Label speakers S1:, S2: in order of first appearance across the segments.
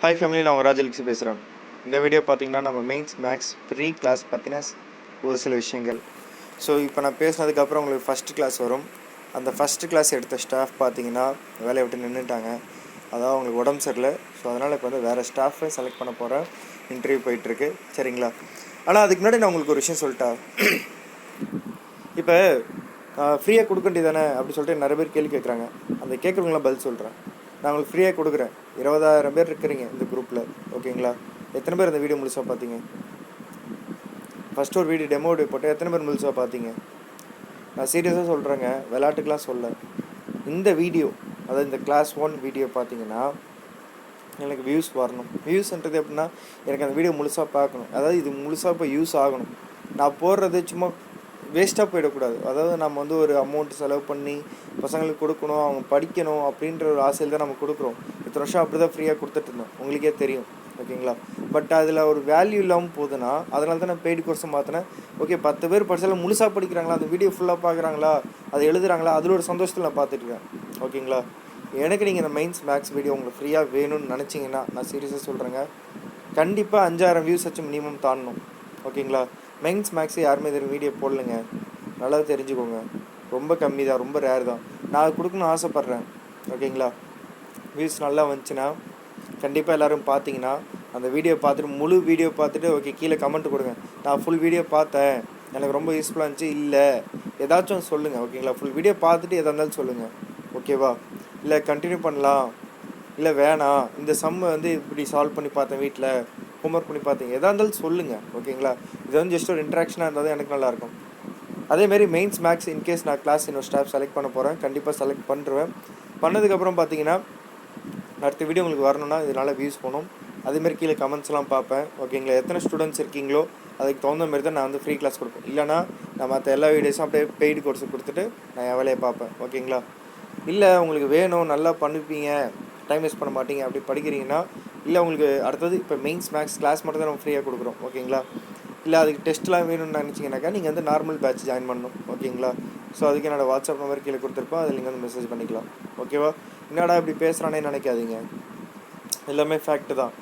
S1: Hi family, நான் உங்கள் ராஜலக்ஷ்மி பேசுகிறேன். இந்த வீடியோ பார்த்தீங்கன்னா நம்ம மெயின்ஸ் மேக்ஸ் ஃப்ரீ கிளாஸ் பற்றின ஒரு சில விஷயங்கள். ஸோ இப்போ நான் பேசினதுக்கப்புறம் உங்களுக்கு ஃபஸ்ட்டு கிளாஸ் வரும். அந்த ஃபஸ்ட்டு கிளாஸ் எடுத்த ஸ்டாஃப் பார்த்தீங்கன்னா வேலையை விட்டு நின்றுட்டாங்க. அதாவது அவங்களுக்கு உடம்பு சரியில்லை. ஸோ அதனால் இப்போ வந்து வேறு ஸ்டாஃபை செலக்ட் பண்ண போகிறேன். இன்டர்வியூ போயிட்டுருக்கு, சரிங்களா? ஆனால் அதுக்கு முன்னாடி நான் உங்களுக்கு ஒரு விஷயம் சொல்லிட்டேன். இப்போ ஃப்ரீயாக கொடுக்க வேண்டியதானே அப்படி சொல்லிட்டு நிறைய பேர் கேள்வி கேட்குறாங்க. அந்த கேட்குறவங்களாம் பதில் சொல்கிறேன். நான் உங்களுக்கு ஃப்ரீயாக கொடுக்குறேன். 20,000 பேர் இருக்கிறீங்க இந்த குரூப்பில், ஓகேங்களா? எத்தனை பேர் இந்த வீடியோ முழுசாக பார்த்தீங்க? ஃபஸ்ட்டு ஒரு வீடியோ டெமோ வீடியோ போட்டு எத்தனை பேர் முழுசாக பார்த்தீங்க? நான் சீரியஸாக சொல்கிறேங்க, விளையாட்டுக்கெலாம் சொல்ல. இந்த வீடியோ, அதாவது இந்த கிளாஸ் 1 வீடியோ பார்த்தீங்கன்னா எனக்கு வியூஸ் வரணும். வியூஸ்ன்றது எப்படின்னா எனக்கு அந்த வீடியோ முழுசாக பார்க்கணும். அதாவது இது முழுசாக இப்போ யூஸ் ஆகணும். நான் போடுறது சும்மா வேஸ்ட்டாக போயிடக்கூடாது. அதாவது நம்ம வந்து ஒரு அமௌண்ட் செலவு பண்ணி பசங்களுக்கு கொடுக்கணும், அவங்க படிக்கணும் அப்படின்ற ஒரு ஆசையில் தான் நம்ம கொடுக்குறோம். இத்தனை வருஷம் அப்படி தான் ஃப்ரீயாக கொடுத்துட்ருந்தோம், உங்களுக்கே தெரியும், ஓகேங்களா? பட் அதில் ஒரு வேல்யூ இல்லாமல் போகுதுன்னா அதனால தான் நான் பெய்டு கோர்ஸை மாற்றினேன். ஓகே, 10 பேர் படித்தாலும் முழுசாக படிக்கிறாங்களா, அந்த வீடியோ ஃபுல்லாக பார்க்குறாங்களா, அதை எழுதுகிறாங்களா, அதில் ஒரு சந்தோஷத்தில் நான் பார்த்துட்ருக்கேன், ஓகேங்களா? எனக்கு நீங்கள் இந்த மெயின்ஸ் மேக்ஸ் வீடியோ உங்களுக்கு ஃப்ரீயாக வேணும்னு நினச்சிங்கன்னா நான் சீரியஸாக சொல்கிறேங்க, கண்டிப்பாக 5,000 வியூஸ் வச்சு மினிமம் தாண்டணும், ஓகேங்களா? மெயின்ஸ் மேக்ஸ் யாருமே இது வீடியோ போடலைங்க, நல்லா தெரிஞ்சுக்கோங்க. ரொம்ப கம்மி தான், ரொம்ப ரேர் தான். நான் கொடுக்கணும்னு ஆசைப்பட்றேன், ஓகேங்களா? வியூஸ் நல்லா வந்துச்சுன்னா கண்டிப்பாக எல்லோரும் பார்த்தீங்கன்னா அந்த வீடியோ பார்த்துட்டு முழு வீடியோ பார்த்துட்டு ஓகே கீழே கமெண்ட் கொடுங்க. நான் ஃபுல் வீடியோ பார்த்தேன், எனக்கு ரொம்ப யூஸ்ஃபுல்லாக இருந்துச்சு, இல்லை ஏதாச்சும் சொல்லுங்கள், ஓகேங்களா? ஃபுல் வீடியோ பார்த்துட்டு எதாக இருந்தாலும் சொல்லுங்கள், ஓகேவா? இல்லை கண்டினியூ பண்ணலாம், இல்லை வேணாம், இந்த சம்மை வந்து இப்படி சால்வ் பண்ணி பார்த்தேன், வீட்டில் ஹோம்ஒர்க் பண்ணி பார்த்தீங்க, எதாக இருந்தாலும் சொல்லுங்கள், ஓகேங்களா? இது வந்து ஜஸ்ட் ஒரு இன்ட்ராக்ஷனாக இருந்தால் தான் எனக்கு நல்லாயிருக்கும். அதேமாரி மெயின்ஸ் மேக்ஸ் இன்கேஸ் நான் கிளாஸ் இன்னொரு ஸ்டாஃப் செலக்ட் பண்ண போகிறேன், கண்டிப்பாக செலக்ட் பண்ணுறேன். பண்ணதுக்கப்புறம் பார்த்தீங்கன்னா அடுத்த வீடியோ உங்களுக்கு வரணும்னா இதனால் வியூஸ் போகணும். அதேமாரி கீழே கமெண்ட்ஸ்லாம் பார்ப்பேன், ஓகேங்களா? எத்தனை ஸ்டூடெண்ட்ஸ் இருக்கீங்களோ அதுக்கு தகுந்த மாதிரி தான் நான் வந்து ஃப்ரீ கிளாஸ் கொடுப்பேன். இல்லைனா நான் மற்ற எல்லா வீடியோஸும் அப்படியே பெய்டு கோர்ஸு கொடுத்துட்டு நான் என் வேலையை பார்ப்பேன், ஓகேங்களா? இல்லை உங்களுக்கு வேணும், நல்லா பண்ணிப்பீங்க, டைம் வேஸ்ட் பண்ண மாட்டீங்க, அப்படி படிக்கிறீங்கன்னா இல்லை உங்களுக்கு அடுத்தது இப்போ மெயின்ஸ் மேக்ஸ் கிளாஸ் மட்டும் தான் நம்ம ஃப்ரீயாக கொடுக்குறோம், ஓகேங்களா? இல்லை அதுக்கு டெஸ்ட்லாம் வேணும்னு நினச்சிங்கனாக்கா நீங்கள் வந்து நார்மல் பேட்ச் ஜாயின் பண்ணணும், ஓகேங்களா? ஸோ அதுக்கு என்னோடய வாட்ஸ்அப் நம்பர் கீழே கொடுத்துருப்போம், அதில் நீங்கள் வந்து மெசேஜ் பண்ணிக்கலாம், ஓகேவா? என்னடா இப்படி பேசுகிறானே நினைக்காதீங்க, எல்லாமே ஃபேக்ட்டு தான்.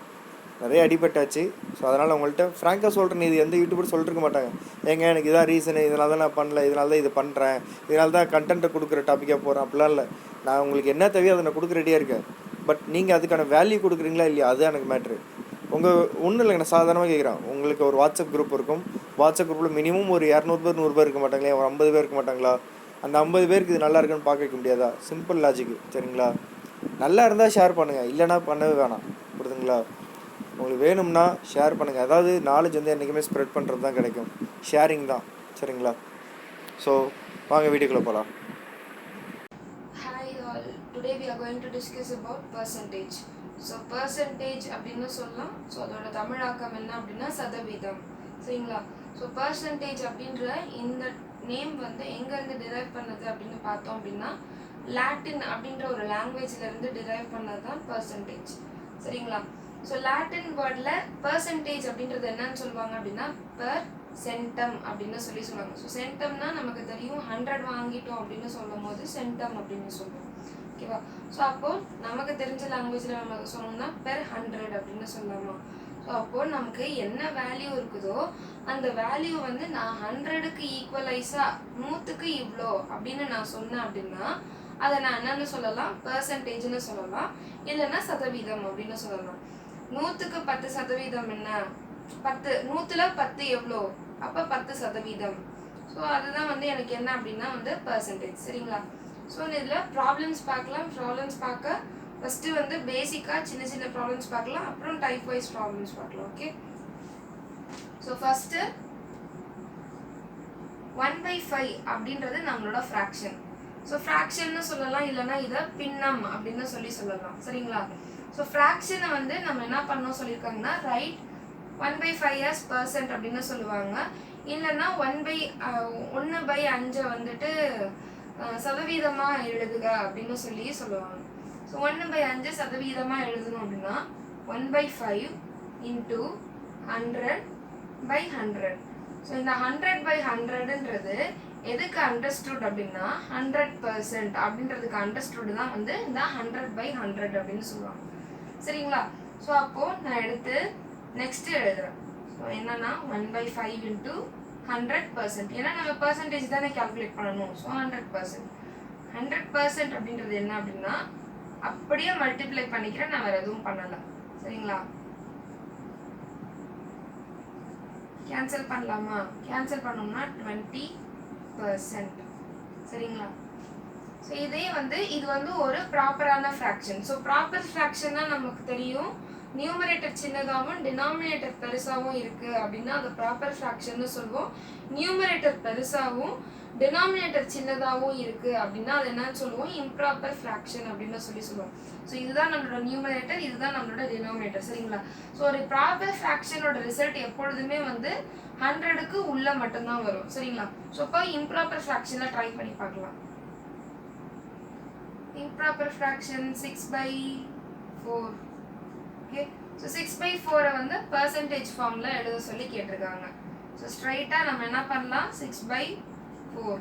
S1: நிறைய அடிபட்டாச்சு. ஸோ அதனால் உங்கள்கிட்ட ஃப்ராங்காக சொல்கிறேன், இது எந்த யூடியூபர் சொல்லிருக்க மாட்டாங்க, ஏங்க எனக்கு இதான் ரீசனு, இதனால தான் நான் பண்ணல, இதனால தான் இது பண்ணுறேன், இதனால தான் கண்டென்ட்டை கொடுக்குற டாப்பிக்காக போகிறேன், அப்படிலாம் இல்லை. நான் உங்களுக்கு என்ன தேவையோ அதை நான் கொடுக்க ரெடியாக இருக்கேன். பட் நீங்கள் அதுக்கான வேல்யூ கொடுக்குறீங்களா இல்லையா, அதுதான் எனக்கு மேட்ரு. ஒன்றும் இல்லைங்க, நான் சாதாரணமாக கேட்குறேன். உங்களுக்கு ஒரு வாட்ஸ்அப் குரூப் இருக்கும், வாட்ஸ்அப் குரூப்பில் மினிமம் ஒரு 200 பேர் 100 பேர் இருக்க மாட்டாங்களே, ஒரு 50 பேர் இருக்க மாட்டாங்களா? அந்த 50 பேருக்கு இது நல்லா இருக்குன்னு பார்க்க வைக்க முடியாதா? சிம்பிள் லாஜிக்கு, சரிங்களா? நல்லா இருந்தால் ஷேர் பண்ணுங்கள், இல்லைனா பண்ணவே வேணாம், புரியுதுங்களா? உங்களுக்கு வேணும்னா ஷேர் பண்ணுங்கள். அதாவது நாலேஜ் வந்து என்றைக்குமே ஸ்ப்ரெட் பண்ணுறது தான் கிடைக்கும், ஷேரிங் தான், சரிங்களா? ஸோ வாங்க வீடியோக்குள்ளே போகலாம்.
S2: Hi all, today we are going to discuss about percentage. So percentage அப்படின்னு சொல்லலாம். ஸோ அதோட தமிழாக்கம் என்ன அப்படின்னா சதவீதம், சரிங்களா? ஸோ பர்சன்டேஜ் அப்படின்ற இந்த நேம் வந்து எங்கேருந்து டிரைவ் பண்ணது அப்படின்னு பார்த்தோம் அப்படின்னா லாட்டின் அப்படின்ற ஒரு லாங்குவேஜ்லேருந்து டிரைவ் பண்ணது தான் பர்சன்டேஜ், சரிங்களா? ஸோ லாட்டின் வேர்டில் பர்சன்டேஜ் அப்படின்றது என்னன்னு சொல்லுவாங்க அப்படின்னா பெர் சென்டம் அப்படின்னு சொல்லுவாங்க. ஸோ சென்டம்னா நமக்கு தெரியும், 100 வாங்கிட்டோம் அப்படின்னு சொல்லும் போது சென்டம் அப்படின்னு சொல்லுவோம், ஓகேவா? ஸோ அப்போது நமக்கு தெரிஞ்ச லாங்குவேஜில் நமக்கு சொல்லணும்னா பெர் 100 அப்படின்னு சொல்லலாமா? ஸோ அப்போது நமக்கு என்ன வேல்யூ இருக்குதோ அந்த வேல்யூ வந்து நான் 100க்கு ஈக்குவலைஸாக 100க்கு இவ்வளோ அப்படின்னு நான் சொன்னேன் அப்படின்னா அதை நான் என்னன்னு சொல்லலாம், பர்சன்டேஜ்னு சொல்லலாம், இல்லைன்னா சதவீதம் அப்படின்னு சொல்லலாம். 100க்கு 10% என்ன, 10, 100ல் 10 எவ்வளோ, அப்போ 10%. ஸோ அதுதான் வந்து எனக்கு என்ன அப்படின்னா வந்து பர்சன்டேஜ், சரிங்களா? ஸோ இதில் ப்ராப்ளம்ஸ் பார்க்கலாம். ப்ராப்ளம்ஸ் பார்க்க ஃபஸ்ட்டு வந்து பேசிக்காக சின்ன சின்ன ப்ராப்ளம்ஸ் பார்க்கலாம், அப்புறம் டைப் வைஸ் ப்ராப்ளம்ஸ் பார்க்கலாம், ஓகே? ஸோ ஃபஸ்ட்டு 1/5 அப்படின்றது நம்மளோட ஃப்ராக்ஷன். ஸோ ஃப்ராக்ஷன்னு சொல்லலாம், இல்லைன்னா இதை பின்னம் அப்படின்னு சொல்லலாம், சரிங்களா? ஸோ ஃப்ராக்ஷனை வந்து நம்ம என்ன பண்ணோம் சொல்லியிருக்காங்கன்னா ரைட் 1/5 as percent அப்படின்னு சொல்லுவாங்க, இல்லைன்னா 1/5 வந்துட்டு சதவீதமாக எழுதுக அப்படின்னு சொல்லுவாங்க. ஸோ 1/5 சதவீதமாக எழுதணும் அப்படின்னா 1/5 into 100/100. ஸோ இந்த 100/100ன்றது எதுக்கு அண்டர்ஸ்டுட் அப்படின்னா 100% அப்படின்றதுக்கு அண்டர்ஸ்டுட் தான் வந்து இந்த 100/100 அப்படின்னு சொல்லுவாங்க, சரிங்களா? ஸோ அப்போது நான் எடுத்து நெக்ஸ்ட்டு எழுதுகிறேன். ஸோ என்னன்னா 1/5 இன்ட்டு 100%. ஏன்னா நம்ம பர்சன்டேஜ் தானே கால்குலேட் பண்ணணும். ஸோ 100%. 100% அப்படின்றது என்ன அப்படின்னா அப்படியே மல்டிப்ளை பண்ணிக்கிறேன், நான் வேறு எதுவும் பண்ணலை. சரிங்களா? கேன்சல் பண்ணலாமா? கேன்சல் பண்ணோம்னா 20%. சரிங்களா? ஸோ இதே இது ஒரு ப்ராப்பரான ஃப்ராக்ஷன். ஸோ ப்ராப்பர் ஃப்ராக்ஷன்னா நமக்கு தெரியும், நியூமரேட்டர் சின்னதாகவும் டினாமினேட்டர் பெருசாகவும் இருக்குது அப்படின்னா அது ப்ராப்பர் ஃப்ராக்ஷன்னு சொல்லுவோம். நியூமரேட்டர் பெருசாகவும் டினாமினேட்டர் சின்னதாகவும் இருக்குது அப்படின்னா அது என்னன்னு சொல்லுவோம், இம்ப்ராப்பர் ஃப்ராக்ஷன் அப்படின்னு சொல்லுவோம். ஸோ இதுதான் நம்மளோட நியூமரேட்டர், இதுதான் நம்மளோட டினாமினேட்டர். சரிங்களா? ஸோ ஒரு ப்ராப்பர் ஃப்ராக்ஷனோட ரிசல்ட் எப்பொழுதுமே 100க்கு உள்ள மட்டும்தான் வரும். சரிங்களா? ஸோ இப்போ இம்ப்ராப்பர் ஃப்ராக்ஷனில் ட்ரை பண்ணி பார்க்கலாம். Improper fraction 6/4. Okay, so 6/4 percentage ஃபார்மில் எழுத சொல்லி கேட்டிருக்காங்க. ஸோ ஸ்ட்ரைட்டாக நம்ம என்ன பண்ணலாம், 6/4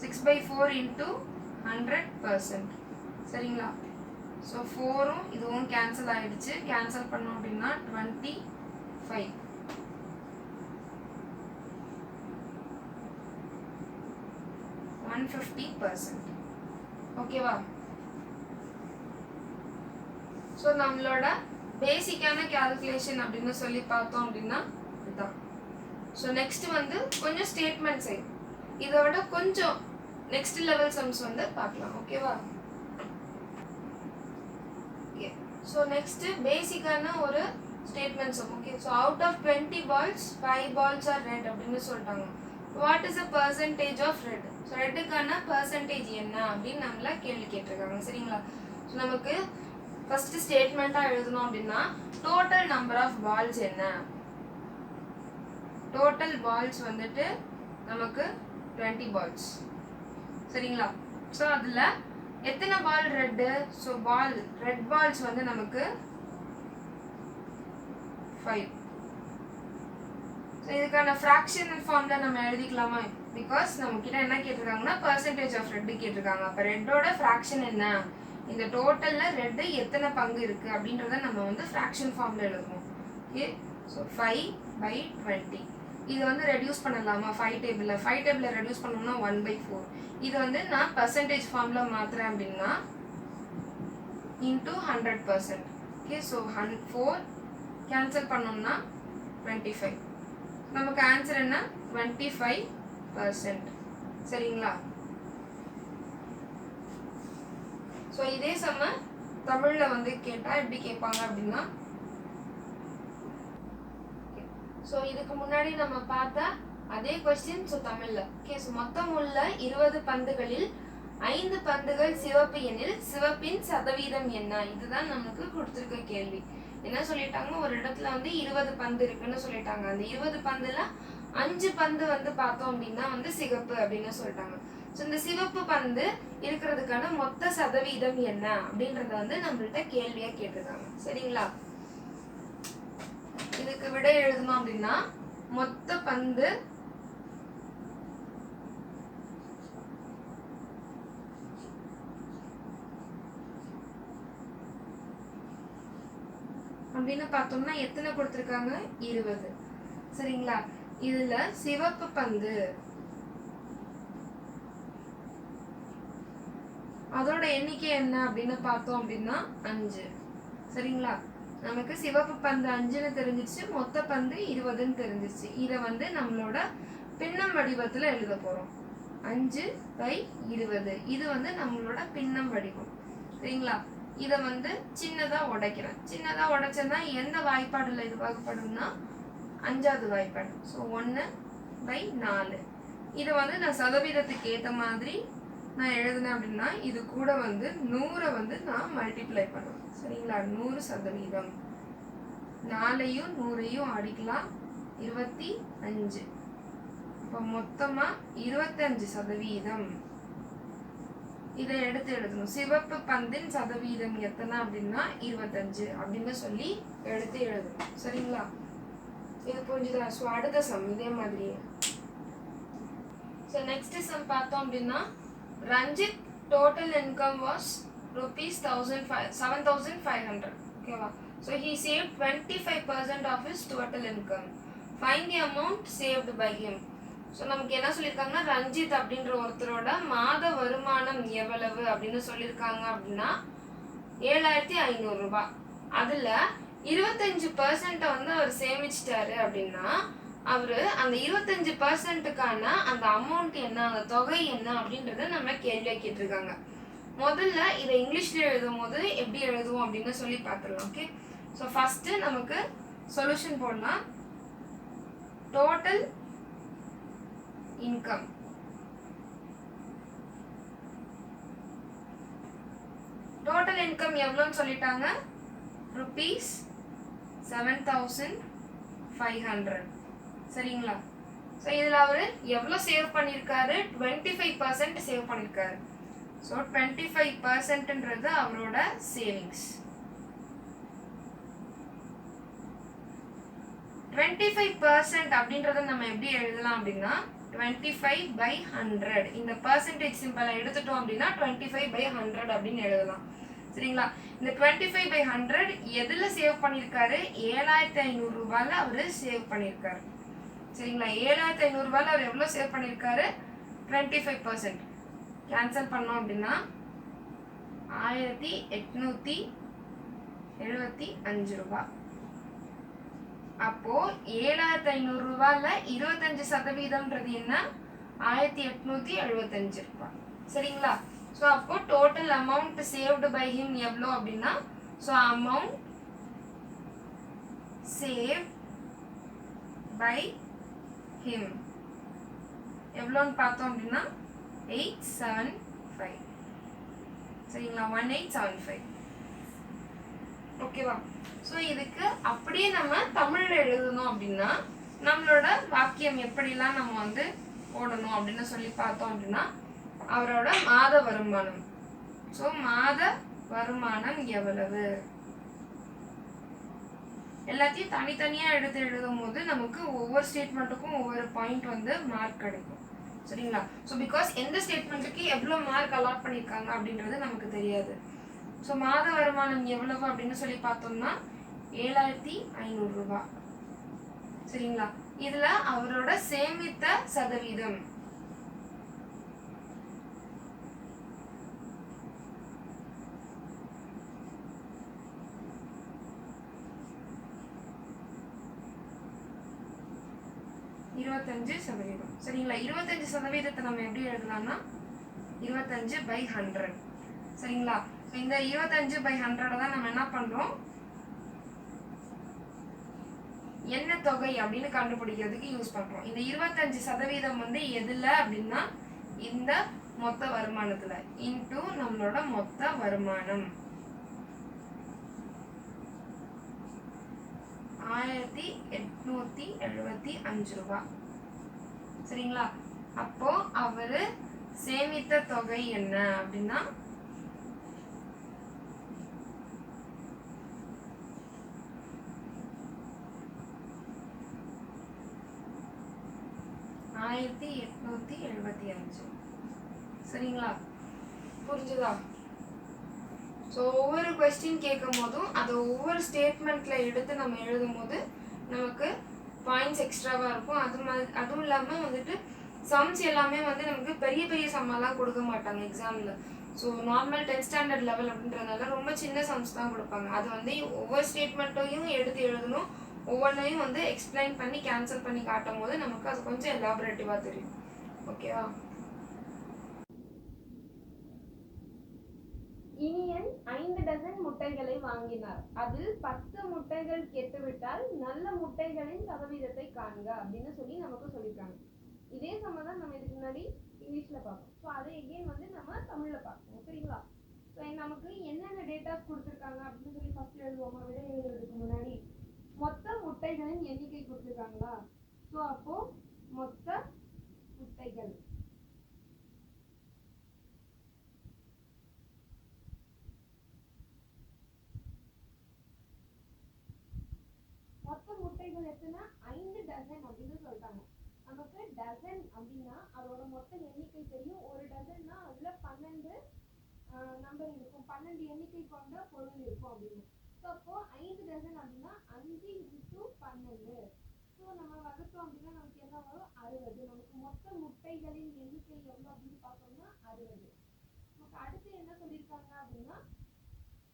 S2: 6/4 இன்ட்டு 100%. சரிங்களா? ஸோ 4ம் இதுவும் கேன்சல் ஆகிடுச்சு. கேன்சல் பண்ணோம் அப்படின்னா 25. 150%. ஓகேவா? ஸோ நம்மளோட பேசிக்கான கால்குலேஷன் அப்படின்னு சொல்லி பார்த்தோம் அப்படின்னா இதுதான். ஸோ நெக்ஸ்ட் கொஞ்சம் ஸ்டேட்மெண்ட்ஸ் இதோட கொஞ்சம் நெக்ஸ்ட் லெவல் சம்ஸ் பார்க்கலாம். ஓகேவா? ஓகே, ஸோ நெக்ஸ்ட் பேசிக்கான ஒரு statement sum. Okay, so out of 20 balls 5 balls are red அப்படின்னு சொல்லிட்டாங்க. What is the percentage of red? So ரெட்டுக்கான பர்சன்டேஜ் என்ன அப்படின்னு நம்மள கேள்வி கேட்டிருக்காங்க. சரிங்களா? ஸோ நமக்கு ஃபர்ஸ்ட் ஸ்டேட்மெண்ட்டாக எழுதணும் அப்படின்னா டோட்டல் நம்பர் ஆஃப் பால்ஸ் என்ன? டோட்டல் பால்ஸ் நமக்கு 20 balls. சரிங்களா? ஸோ அதில் எத்தனை பால் ரெட்டு? ஸோ ரெட் பால்ஸ் நமக்கு 5. ஸோ இதுக்கான ஃப்ராக்ஷன் ஃபார்மில் நம்ம எழுதிக்கலாமா? பிகாஸ் நம்மக்கிட்ட என்ன கேட்டிருக்காங்கன்னா பர்சன்டேஜ் ஆஃப் ரெட்டு கேட்டிருக்காங்க. அப்போ ரெட்டோட ஃப்ராக்ஷன் என்ன, இந்த டோட்டலில் ரெட்டு எத்தனை பங்கு இருக்குது அப்படின்றத நம்ம ஃப்ராக்ஷன் ஃபார்மில் எழுதணும். Okay, so 5/20. இது ரெடியூஸ் பண்ணலாமா? 5 டேபிளில் ரெடியூஸ் பண்ணோம்னா 1/4. இது நான் பர்சன்டேஜ் ஃபார்மில் மாற்றுறேன் அப்படின்னா இன்ட்டு 100%. ஓகே, ஸோ 4 கேன்சல் பண்ணோம்னா 25. நமக்கு ஆன்சர் என்ன? 25%. சரிங்களா? ஸோ இதே சம தமிழில் கேட்டால் எப்படி கேட்பாங்க அப்படின்னா, ஸோ இதுக்கு முன்னாடி நம்ம பார்த்தா அதே கொஸ்டின் ஸோ தமிழில். ஓகே, ஸோ மொத்தம் உள்ள 20 பந்துகளில் 5 பந்துகள் சிவப்பு எனில் சிவப்பின் சதவீதம் என்ன? இதுதான் நமக்கு கொடுத்துருக்க கேள்வி. என்ன சொல்லிட்டாங்க, ஒரு இடத்துல 20 பந்து இருக்குன்னு சொல்லிட்டாங்க. அந்த 20 பந்துல 5 பந்து பார்த்தோம் அப்படின்னா சிவப்பு அப்படின்னு சொல்லிட்டாங்க. ஸோ இந்த சிவப்பு பந்து இருக்கிறதுக்கான மொத்த சதவீதம் என்ன அப்படின்றத நம்மள்ட்ட கேள்வியா கேட்டிருக்காங்க. சரிங்களா? இதுக்கு விட எழுதணும் அப்படின்னா மொத்த பந்து அப்படின்னு பார்த்தோம்னா எத்தனை கொடுத்துருக்காங்க? 20. சரிங்களா? இதுல சிவப்பு பந்து அதோட எண்ணிக்கை என்ன அப்படின்னு பார்த்தோம் அப்படின்னா 5. சரிங்களா? நமக்கு சிவப்பு பந்து 5ன்னு தெரிஞ்சிச்சு, மொத்த பந்து 20ன்னு தெரிஞ்சிச்சு. இதை நம்மளோட பின்னம் வடிவத்தில் எழுத போறோம். 5/20. இது நம்மளோட பின்னம் வடிவம். சரிங்களா? இதை சின்னதா உடைக்கிறேன். சின்னதா உடைச்சேன்னா எந்த வாய்ப்பாடுல இது வகுப்படும்னா 5வது வாய்ப்பாடு. ஸோ 1/4. இதை நான் சதவீதத்துக்கு ஏற்ற மாதிரி நான் எழுதுனேன் அப்படின்னா இது கூட 100 நான் மல்டிப்ளை பண்ணுவேன். சரிங்களா? 100%. 4ஐயும் 100ஐயும் அடிக்கலாம். 25. இப்போ மொத்தமா 25%. இதை எடுத்து எழுதணும். சிவப்பு பந்தின் சதவீதம் எத்தனை அப்படின்னா 25 அப்படின்னு சொல்லி எடுத்து எழுதணும். சரிங்களா? இது புரிஞ்சுதா? ஸோ அடுத்த சம் இதே மாதிரியே. ஸோ நெக்ஸ்ட் சம் பார்த்தோம் அப்படின்னா Ranjit total income was rupees 7,500. ஓகேவா? So he saved 25% of his total income. Find the amount saved by him. So நமக்கு என்ன சொல்லியிருக்காங்கன்னா ரஞ்சித் அப்படின்ற ஒருத்தரோட மாத வருமானம் எவ்வளவு அப்படின்னு சொல்லியிருக்காங்க அப்படின்னா 7500 ரூபாய். அதில் 25% வந்து அவர் சேமிச்சிட்டாரு அப்படின்னா அவர் அந்த 25%க்கான அந்த அமௌண்ட் என்ன, அந்த தொகை என்ன அப்படின்றத நம்ம கேள்வியாக கேட்டிருக்காங்க. முதல்ல இதை இங்கிலீஷில் எழுதும் போது எப்படி எழுதுவோம் அப்படின்னு சொல்லி பார்த்துடலாம். ஓகே, ஸோ ஃபஸ்ட்டு நமக்கு சொல்யூஷன் போடலாம். டோட்டல் இன்கம், டோட்டல் இன்கம் எவ்வளோன்னு சொல்லிட்டாங்க, ₹7,500. சரிங்களா? ஸோ இதில் அவர் எவ்வளோ சேவ் பண்ணியிருக்காரு, 25% சேவ் பண்ணியிருக்காரு. ஸோ 25%ன்றது அவரோட சேவிங்ஸ். 25% அப்படின்றத நம்ம எப்படி எழுதலாம் அப்படின்னா 25/100. இந்த பர்சன்டேஜ் சிம்பிளை எடுத்துட்டோம் அப்படின்னா 25/100 அப்படின்னு எழுதலாம். சரிங்களா? இந்த 25/100 எதுல சேவ் பண்ணியிருக்காரு, 7500 ரூபாயில அவர் சேவ் பண்ணியிருக்காரு. சரிங்களா? 7500 ரூபாயில அவர் எவ்வளோ சேவ் பண்ணியிருக்காரு, 25%. கேன்சல் பண்ணோம் அப்படின்னா 1875 ரூபாய். அப்போ 7500 ரூபாயில 25% என்ன, 1875 ரூபாய். சரிங்களா? ஸோ அப்போ total amount saved by him எவ்வளோ அப்படின்னா, so amount save by him எவ்வளோன்னு பார்த்தோம் அப்படின்னா 875. சரிங்களா? 1875. ஓகேவா? ஸோ இதுக்கு அப்படியே நம்ம தமிழில் எழுதணும் அப்படின்னா நம்மளோட வாக்கியம் எப்படிலாம் நம்ம வந்து போடணும் அப்படின்னு சொல்லி பார்த்தோம் அப்படின்னா, அவரோட மாத வருமானம். ஸோ மாத வருமானம் எவ்வளவு, எல்லாத்தையும் தனித்தனியாக எடுத்து எழுதும் போது நமக்கு ஒவ்வொரு ஸ்டேட்மெண்ட்டுக்கும் ஒவ்வொரு பாயிண்ட் வந்து மார்க் கிடைக்கும். சரிங்களா? ஸோ பிகாஸ் எந்த ஸ்டேட்மெண்ட்டுக்கு எவ்வளோ மார்க் அலாட் பண்ணியிருக்காங்க அப்படின்றது நமக்கு தெரியாது. ஸோ மாத வருமானம் எவ்வளவு அப்படின்னு சொல்லி பார்த்தோம்னா 7500 ரூபாய். சரிங்களா? இதுல அவரோட சேமித்த சதவீதம் 25%. சரிங்களா? 25% நம்ம எப்படி எழுதலாம்னா 25/100. சரிங்களா? இந்த 25/100 தான் நம்ம என்ன பண்றோம், என்ன தொகை அப்படின்னு கண்டுபிடிக்கிறதுக்கு யூஸ் பண்றோம். இந்த 25% வந்து எதுல அப்படின்னா இந்த மொத்த வருமானத்துல இன்டு நம்மளோட மொத்த வருமானம் 1875 ரூபாய். சரிங்களா? அப்போ அவரு சேமித்த தொகை என்ன அப்படின்னா 1875. சரிங்களா? புரிஞ்சுதா? ஸோ ஒவ்வொரு கொஸ்டின் கேட்கும் போதும் அதை ஒவ்வொரு ஸ்டேட்மெண்ட்ல எடுத்து நம்ம எழுதும் போது நமக்கு பாயிண்ட்ஸ் எக்ஸ்ட்ராவாக இருக்கும். அதுவும் இல்லாமல் வந்துட்டு சம்ஸ் எல்லாமே வந்து நமக்கு பெரிய பெரிய சம்மெல்லாம் கொடுக்க மாட்டாங்க எக்ஸாமில். So normal 10th standard level அப்படின்றதுனால ரொம்ப சின்ன சம்ஸ் தான் கொடுப்பாங்க. அது வந்து ஒவ்வொரு ஸ்டேட்மெண்ட்டையும் எடுத்து எழுதணும், ஒவ்வொன்றையும் வந்து எக்ஸ்பிளைன் பண்ணி கேன்சல் பண்ணி காட்டும் போது நமக்கு அது கொஞ்சம் எலாபரேட்டிவாக தெரியும். ஓகேவா? இனியன் 5 டஜன் முட்டைகளை வாங்கினார். அதில் 10 முட்டைகள் கெட்டுவிட்டால் நல்ல முட்டைகளின் சதவீதத்தை காண்க அப்படின்னு சொல்லி நமக்கு சொல்லியிருக்காங்க. இதே சம்மதான் நம்ம இதுக்கு முன்னாடி இங்கிலீஷ்ல பார்ப்போம். ஸோ அதை எகெயின் வந்து நம்ம தமிழ்ல பார்ப்போம். சரிங்களா? ஸோ நமக்கு என்னென்ன டேட்டாஸ் கொடுத்துருக்காங்க அப்படின்னு சொல்லி ஃபர்ஸ்ட் எழுதுவோமா, விடை எழுதுறதுக்கு முன்னாடி மொத்த முட்டைகளின் எண்ணிக்கை கொடுத்துருக்காங்களா? ஸோ அப்போ மொத்த முட்டைகள் எத்தனை, 5 டஜன் அப்படின்னு சொல்லிட்டாங்க. நமக்கு டஜன் அப்படின்னா அதோட மொத்த எண்ணிக்கை தெரியும். ஒரு டஜன்னா அதுல 12 நம்பர் இருக்கும், 12 எண்ணிக்கை கொண்ட பொருள் இருக்கும் அப்படின்னு. ஸோ அப்போ 5 டஜன் அப்படின்னா 5 இன்ட்டு 12. ஸோ நம்ம வகுத்தோம் அப்படின்னா நமக்கு என்ன வரும் 60. நமக்கு மொத்த முட்டைகளின் எண்ணிக்கை எவ்வளோ அப்படின்னு பார்த்தோம்னா 60. நமக்கு அடுத்து என்ன சொல்லியிருக்காங்க அப்படின்னா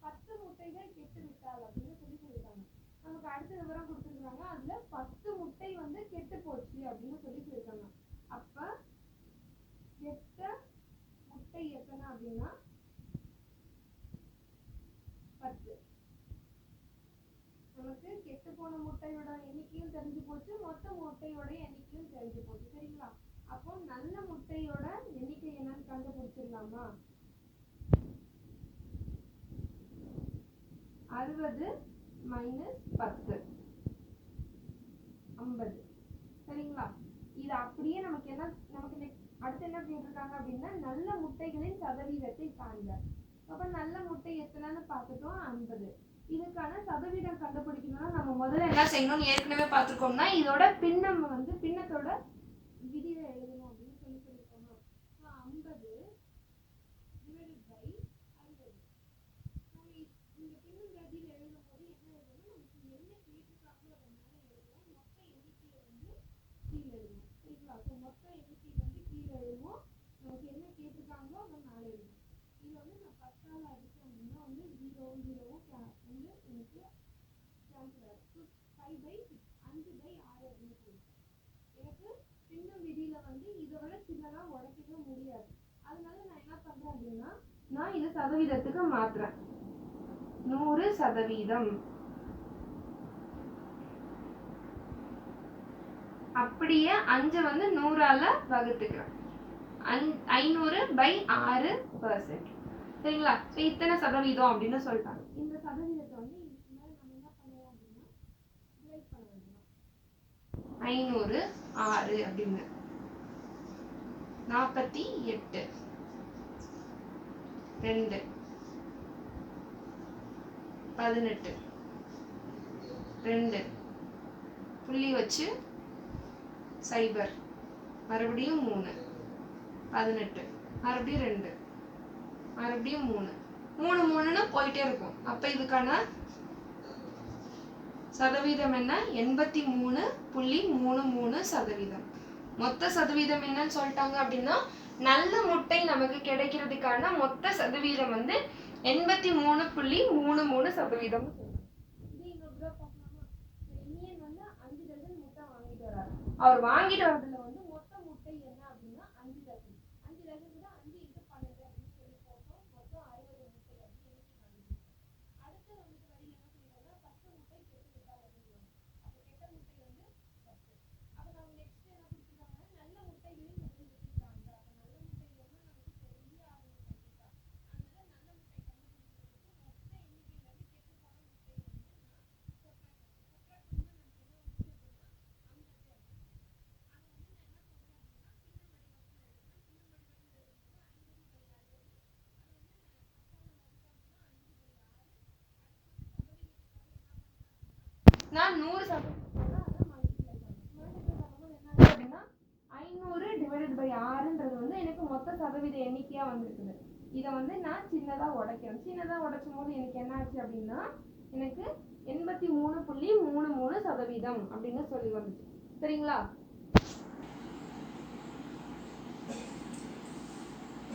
S2: 10 முட்டைகள் கெட்டு விட்டால் அப்படின்னு சொல்லியிருக்காங்க. நமக்கு அடுத்த விவரம் கொடுத்துருக்காங்க. அதுல 10 முட்டை வந்து கெட்டு போச்சு அப்படின்னு சொல்லியிருக்காங்க. அப்ப கெட்ட முட்டை எத்தனை அப்படின்னா 10. நமக்கு கெட்டு போன முட்டையோட எண்ணிக்கையும் தெரிஞ்சு போச்சு, மொத்த முட்டையோட எண்ணிக்கையும் தெரிஞ்சு போச்சு. சரிங்களா? அப்போ நல்ல முட்டையோட எண்ணிக்கை என்னன்னு கண்டுபிடிச்சிடலாமா? 60 மைனஸ் 10 50. சரிங்களா? இது அப்படியே நமக்கு அடுத்து என்ன கேட்டிருக்காங்க அப்படின்னா நல்ல முட்டைகளின் சதவீதத்தை காண்க. அப்ப நல்ல முட்டை எத்தனைன்னு பார்த்துட்டோம் 50. இதுக்கான சதவீதம் கண்டுபிடிக்கணும்னா நம்ம முதல்ல என்ன செய்யணும்னு ஏற்கனவே பார்த்துருக்கோம்னா இதோட பின்னம் வந்து பின்னத்தோட விதியை எழுதணும் அப்படின்னு சொல்லியிருக்கோம். 50 டிவைடட் பை 60. நம்ம இந்த பின்னம் கதியில் எழுதும் போது என்ன எழுதணும், நமக்கு என்ன கேட்டிருக்காங்களோ அதை மேலே எழுதுவோம், மொத்த எண்ணிக்கையை வந்து கீழே எழுதுவோம். சரிங்களா? ஸோ மொத்த எண்ணிக்கை வந்து கீழே எழுதுவோம், நமக்கு என்ன கேட்டிருக்காங்களோ அதை மேலே எழுதுவோம். இதில் வந்து நான் 10ஆல் அடித்தேன் அப்படின்னா வந்து 0 வந்து எனக்கு கேன்சல் ஆகும். 5/6 5/6 அப்படின்னு சொல்லுவோம். எனக்கு பின்னம் விதியில வந்து இதை விட சின்னதா உடைக்கவே முடியாது. அதனால நான் என்ன பண்றேன் அப்படின்னா நான் இதை சதவீதத்துக்கு மாத்துறேன். 100%. அப்படியே 5 வந்து 100ஆல வகுத்துக்கிறேன். 500/6%. சரிங்களா? ஸோ இத்தனை சதவீதம் அப்படின்னு சொல்லிட்டாங்க. இந்த சதவீதத்தை வந்து இதுக்கு மேலே நம்ம என்ன பண்ணுவோம் அப்படின்னா டிவைட் பண்ண வேண்டியது. 500 6 அப்படின்னு 48 2 18 2 புள்ளி வச்சு 0 மறுபடியும் 3 18 மறுபடியும் 2 மறுபடியும் 3 3 போயிட்டே இருக்கும். அப்ப இதுக்கான சதவீதம் என்ன 83.33%. மொத்த சதவீதம் என்னன்னு சொல்லிட்டாங்க அப்படின்னா நல்ல முட்டை நமக்கு கிடைக்கிறதுக்கான மொத்த சதவீதம் வந்து 83.33%. அவர் வாங்கிட்டு வரதுல வந்து மொத்த முட்டை என்ன அப்படின்னா 5 டஜன். 5 டஜன் கூட 5 இன்ட்டு 12 அப்படின்னு சொல்லி போட்டோம். மொத்தம் 60 முட்டை அப்படின்னு கண்டுபிடிச்சோம். அடுத்து வந்துட்டு வழியில் என்ன சொல்லிடுறாங்க 10 முட்டை கெட்டு விட்டால் அப்படின்னு. அப்போ கெட்ட முட்டை வந்து 10. அப்போ நம்ம நெக்ஸ்ட் என்ன கொடுத்துருக்காங்க நல்ல முட்டைகளையும் முதல் வச்சுருக்காங்க. அப்போ நல்ல முட்டை வந்து நமக்கு தெரிஞ்சே ஆகணும் கண்டிப்பாக. அதனால நல்ல முட்டை கண்டுபிடிக்கிறதுக்கு மொத்த எண்ணிக்கையில் வந்து கெட்டு போன முட்டை வந்து நான் சப்ராக்ட் பண்ணால் நமக்கு என்ன வந்துச்சு அப்படின்னா 50. நான் 100% அப்படின்னா 500 டிவைடட் பை 6ன்றது வந்து எனக்கு மொத்த சதவீத எண்ணிக்கையா வந்திருக்குது. இதை வந்து நான் சின்னதா உடைக்கிறேன். சின்னதா உடைச்சும் போது எனக்கு என்ன ஆச்சு அப்படின்னா எனக்கு 83.33% அப்படின்னு சொல்லி வந்துச்சு. சரிங்களா?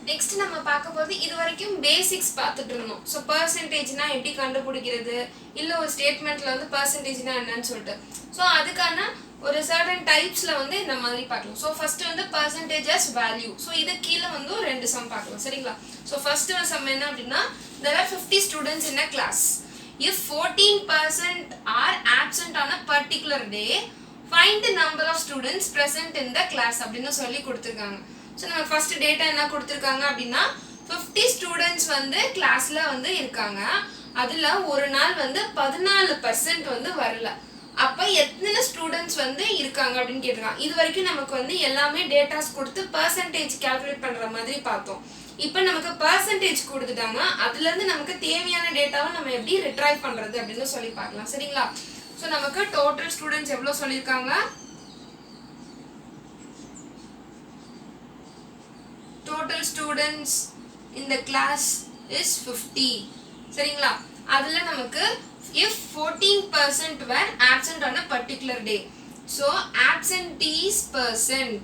S2: நெக்ஸ்ட் நம்ம பார்க்க போது இது வரைக்கும் பேசிக்ஸ் பார்த்துட்டு இருந்தோம். ஸோ பர்சன்டேஜ்னா எப்படி கண்டுபிடிக்கிறது, இல்லை ஒரு ஸ்டேட்மெண்ட்ல வந்து பர்சன்டேஜ்னா என்னன்னு சொல்லிட்டு. ஸோ அதுக்கான ஒரு சர்டன் டைப்ஸ்ல வந்து இந்த மாதிரி பார்க்கலாம். ஸோ ஃபர்ஸ்ட் வந்து பர்சன்டேஜ் அஸ் வேல்யூ. ஸோ இது கீழே வந்து ஒரு 2 சம் பார்க்கலாம். சரிங்களா? ஸோ ஃபர்ஸ்ட் சம் என்ன அப்படின்னா there are 50 students in a class. If 14% are absent on a particular day, find the number of students present in the class அப்படின்னு சொல்லி கொடுத்துருக்காங்க. ஸோ நம்ம ஃபர்ஸ்ட் டேட்டா என்ன கொடுத்துருக்காங்க அப்படின்னா 50 ஸ்டூடெண்ட்ஸ் வந்து கிளாஸ்ல வந்து இருக்காங்க. அதுல ஒரு நாள் வந்து 14% வந்து வரல. அப்ப எத்தனை ஸ்டூடெண்ட்ஸ் வந்து இருக்காங்க அப்படின்னு கேட்டிருக்காங்க. இது வரைக்கும் நமக்கு வந்து எல்லாமே டேட்டாஸ் கொடுத்து பர்சன்டேஜ் கால்குலேட் பண்ற மாதிரி பார்த்தோம். இப்போ நமக்கு பர்சன்டேஜ் கொடுத்துட்டாங்க. அதுல இருந்து நமக்கு தேவையான டேட்டாவை நம்ம எப்படி ரிட்ரைவ் பண்றது அப்படின்னு சொல்லி பார்க்கலாம். சரிங்களா? ஸோ நமக்கு டோட்டல் ஸ்டூடெண்ட்ஸ் எவ்வளோ சொல்லியிருக்காங்க, total students in the class is 50. சரிங்களா? அதுல நமக்கு if 14% were absent on a particular day. So absentees percent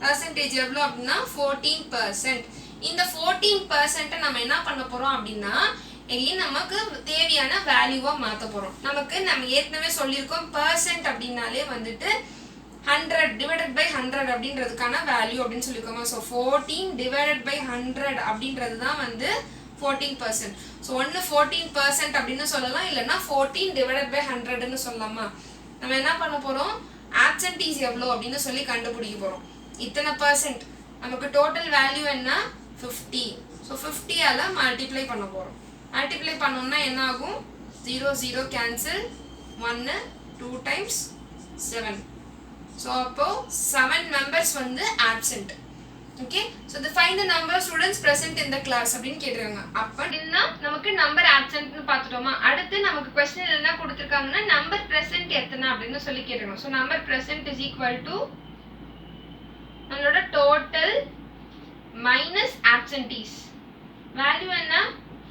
S2: percentage எவ்வளோ அப்படின்னா 14%. இந்த 14% நம்ம என்ன பண்ண போறோம் அப்படின்னா நமக்கு தேவையான வேல்யூவா மாற்ற போறோம். நம்ம ஏற்கனவே சொல்லியிருக்கோம் பர்சன்ட் அப்படின்னாலே வந்துட்டு 100 divided by 100 அப்படின்றதுக்கான வேல்யூ அப்படின்னு சொல்லியிருக்கோமா. ஸோ 14 divided by 100 அப்படின்றது தான் வந்து 14%. ஸோ ஒன்று 14% அப்படின்னு சொல்லலாம், இல்லைன்னா 14 divided by 100ன்னு சொல்லலாமா. நம்ம என்ன பண்ண போறோம், ஆப்சன்டீஸ் எவ்வளோ அப்படின்னு சொல்லி கண்டுபிடிக்க போறோம். இத்தனை பர்சன்ட் நமக்கு டோட்டல் வேல்யூ என்ன 50. ஸோ 50ஆல மல்டிப்ளை பண்ண போறோம். மல்டிப்ளை பண்ணோம்னா என்ன ஆகும், 0 0 கேன்சல், 1 2 times 7. ஸோ அப்போ 7 members வந்து absent. Okay, so find the number of students present in the class அப்படின்னு கேட்டிருக்காங்க. அப்படின்னா நமக்கு நம்பர் ஆப்சென்ட்னு பார்த்துட்டோமா. அடுத்து நமக்கு கொஸ்டின் என்ன கொடுத்துருக்காங்கன்னா நம்பர் present எத்தனை அப்படின்னு சொல்லி கேட்டிருக்காங்க. So number present is equal to நம்மளோட டோட்டல் மைனஸ் ஆப்சென்டீஸ். வேல்யூ என்ன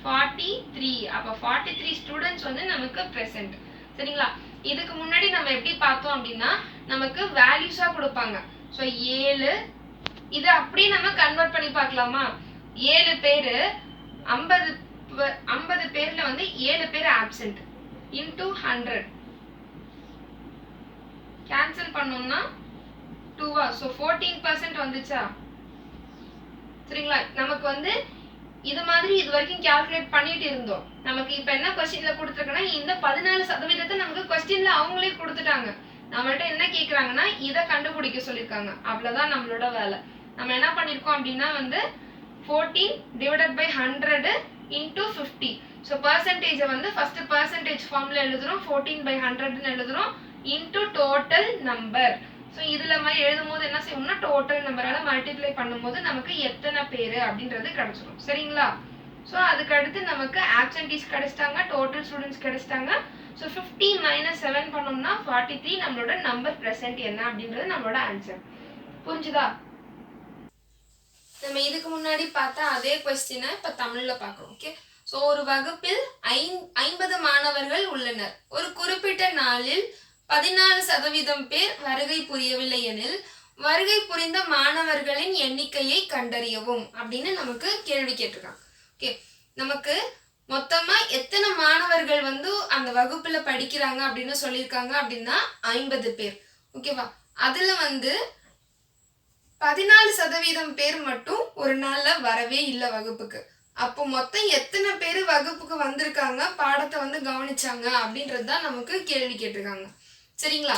S2: 43. அப்போ 43 ஸ்டூடெண்ட்ஸ் வந்து நமக்கு present. சரிங்களா. இதுக்கு முன்னாடி நம்ம எப்படி பார்த்தோம் அப்படின்னா நமக்கு வேல்யூஸா கொடுப்பாங்க. ஸோ 7 இது அப்படியே நம்ம கன்வெர்ட் பண்ணி பார்க்கலாமா. 7 பேர் 50 பேர்ல வந்து 7 பேர் ஆப்சென்ட் இன்டூ 100 கேன்சல் பண்ணோம்னா 2. ஸோ 14% வந்துச்சா. சரிங்களா. நமக்கு வந்து இது மாதிரி இது வரைக்கும் கால்குலேட் பண்ணிட்டு இருந்தோம். நமக்கு இப்ப என்ன கொஸ்டின்ல கொடுத்துருக்கனா இந்த 14% நமக்கு கொஸ்டின்ல அவங்களே கொடுத்துட்டாங்க. நம்மள்ட்ட என்ன கேக்குறாங்கன்னா இதை கண்டுபிடிக்க சொல்லியிருக்காங்க. அவ்வளவுதான் நம்மளோட வேலை. நம்ம என்ன பண்ணிருக்கோம் அப்படின்னா வந்து 14 divided by 100 into 50. ஸோ பர்சன்டேஜை வந்து ஃபர்ஸ்ட் பர்சன்டேஜ் ஃபார்ம்ல எழுதுறோம், 14 by 100ன்னு எழுதுறோம், இன்டூ டோட்டல் நம்பர். ஸோ இதுல மாதிரி எழுதும் போது என்ன செய்யணும்னா டோட்டல் நம்பரால மல்டிப்ளை பண்ணும்போது நமக்கு எத்தனை பேர் அப்படின்றது கிடைச்சிடும். சரிங்களா. ஸோ அதுக்கு அடுத்து நமக்கு ஆப்சென்டீஸ் கிடைச்சிட்டாங்க, டோட்டல் ஸ்டூடெண்ட்ஸ் கிடைச்சிட்டாங்க. ஸோ 50 - 7 பண்ணோம்னா 43 நம்மளோட நம்பர் பிரசன்ட் என்ன அப்படின்றது நம்மளோட ஆன்சர். புரிஞ்சுதா. நம்ம இதுக்கு முன்னாடி பார்த்தா அதே கொஸ்டினை இப்ப தமிழ்ல பார்க்கறோம். ஓகே, ஸோ ஒரு வகுப்பில் 50 மாணவர்கள் உள்ளனர். ஒரு குறிப்பிட்ட நாளில் 14% பேர் வருகை புரியவில்லை எனில் வருகை புரிந்த மாணவர்களின் எண்ணிக்கையை கண்டறியவும் அப்படின்னு நமக்கு கேள்வி கேட்டிருக்காங்க. ஓகே, நமக்கு மொத்தமா எத்தனை மாணவர்கள் வந்து அந்த வகுப்புல படிக்கிறாங்க அப்படின்னு சொல்லியிருக்காங்க அப்படின்னா 50 பேர். ஓகேவா. அதுல வந்து 14% பேர் மட்டும் ஒரு நாள்ல வரவே இல்லை வகுப்புக்கு. அப்போ மொத்தம் எத்தனை பேர் வகுப்புக்கு வந்திருக்காங்க, பாடத்தை வந்து கவனிச்சாங்க அப்படின்றது தான் நமக்கு கேள்வி கேட்டிருக்காங்க. சரிங்களா.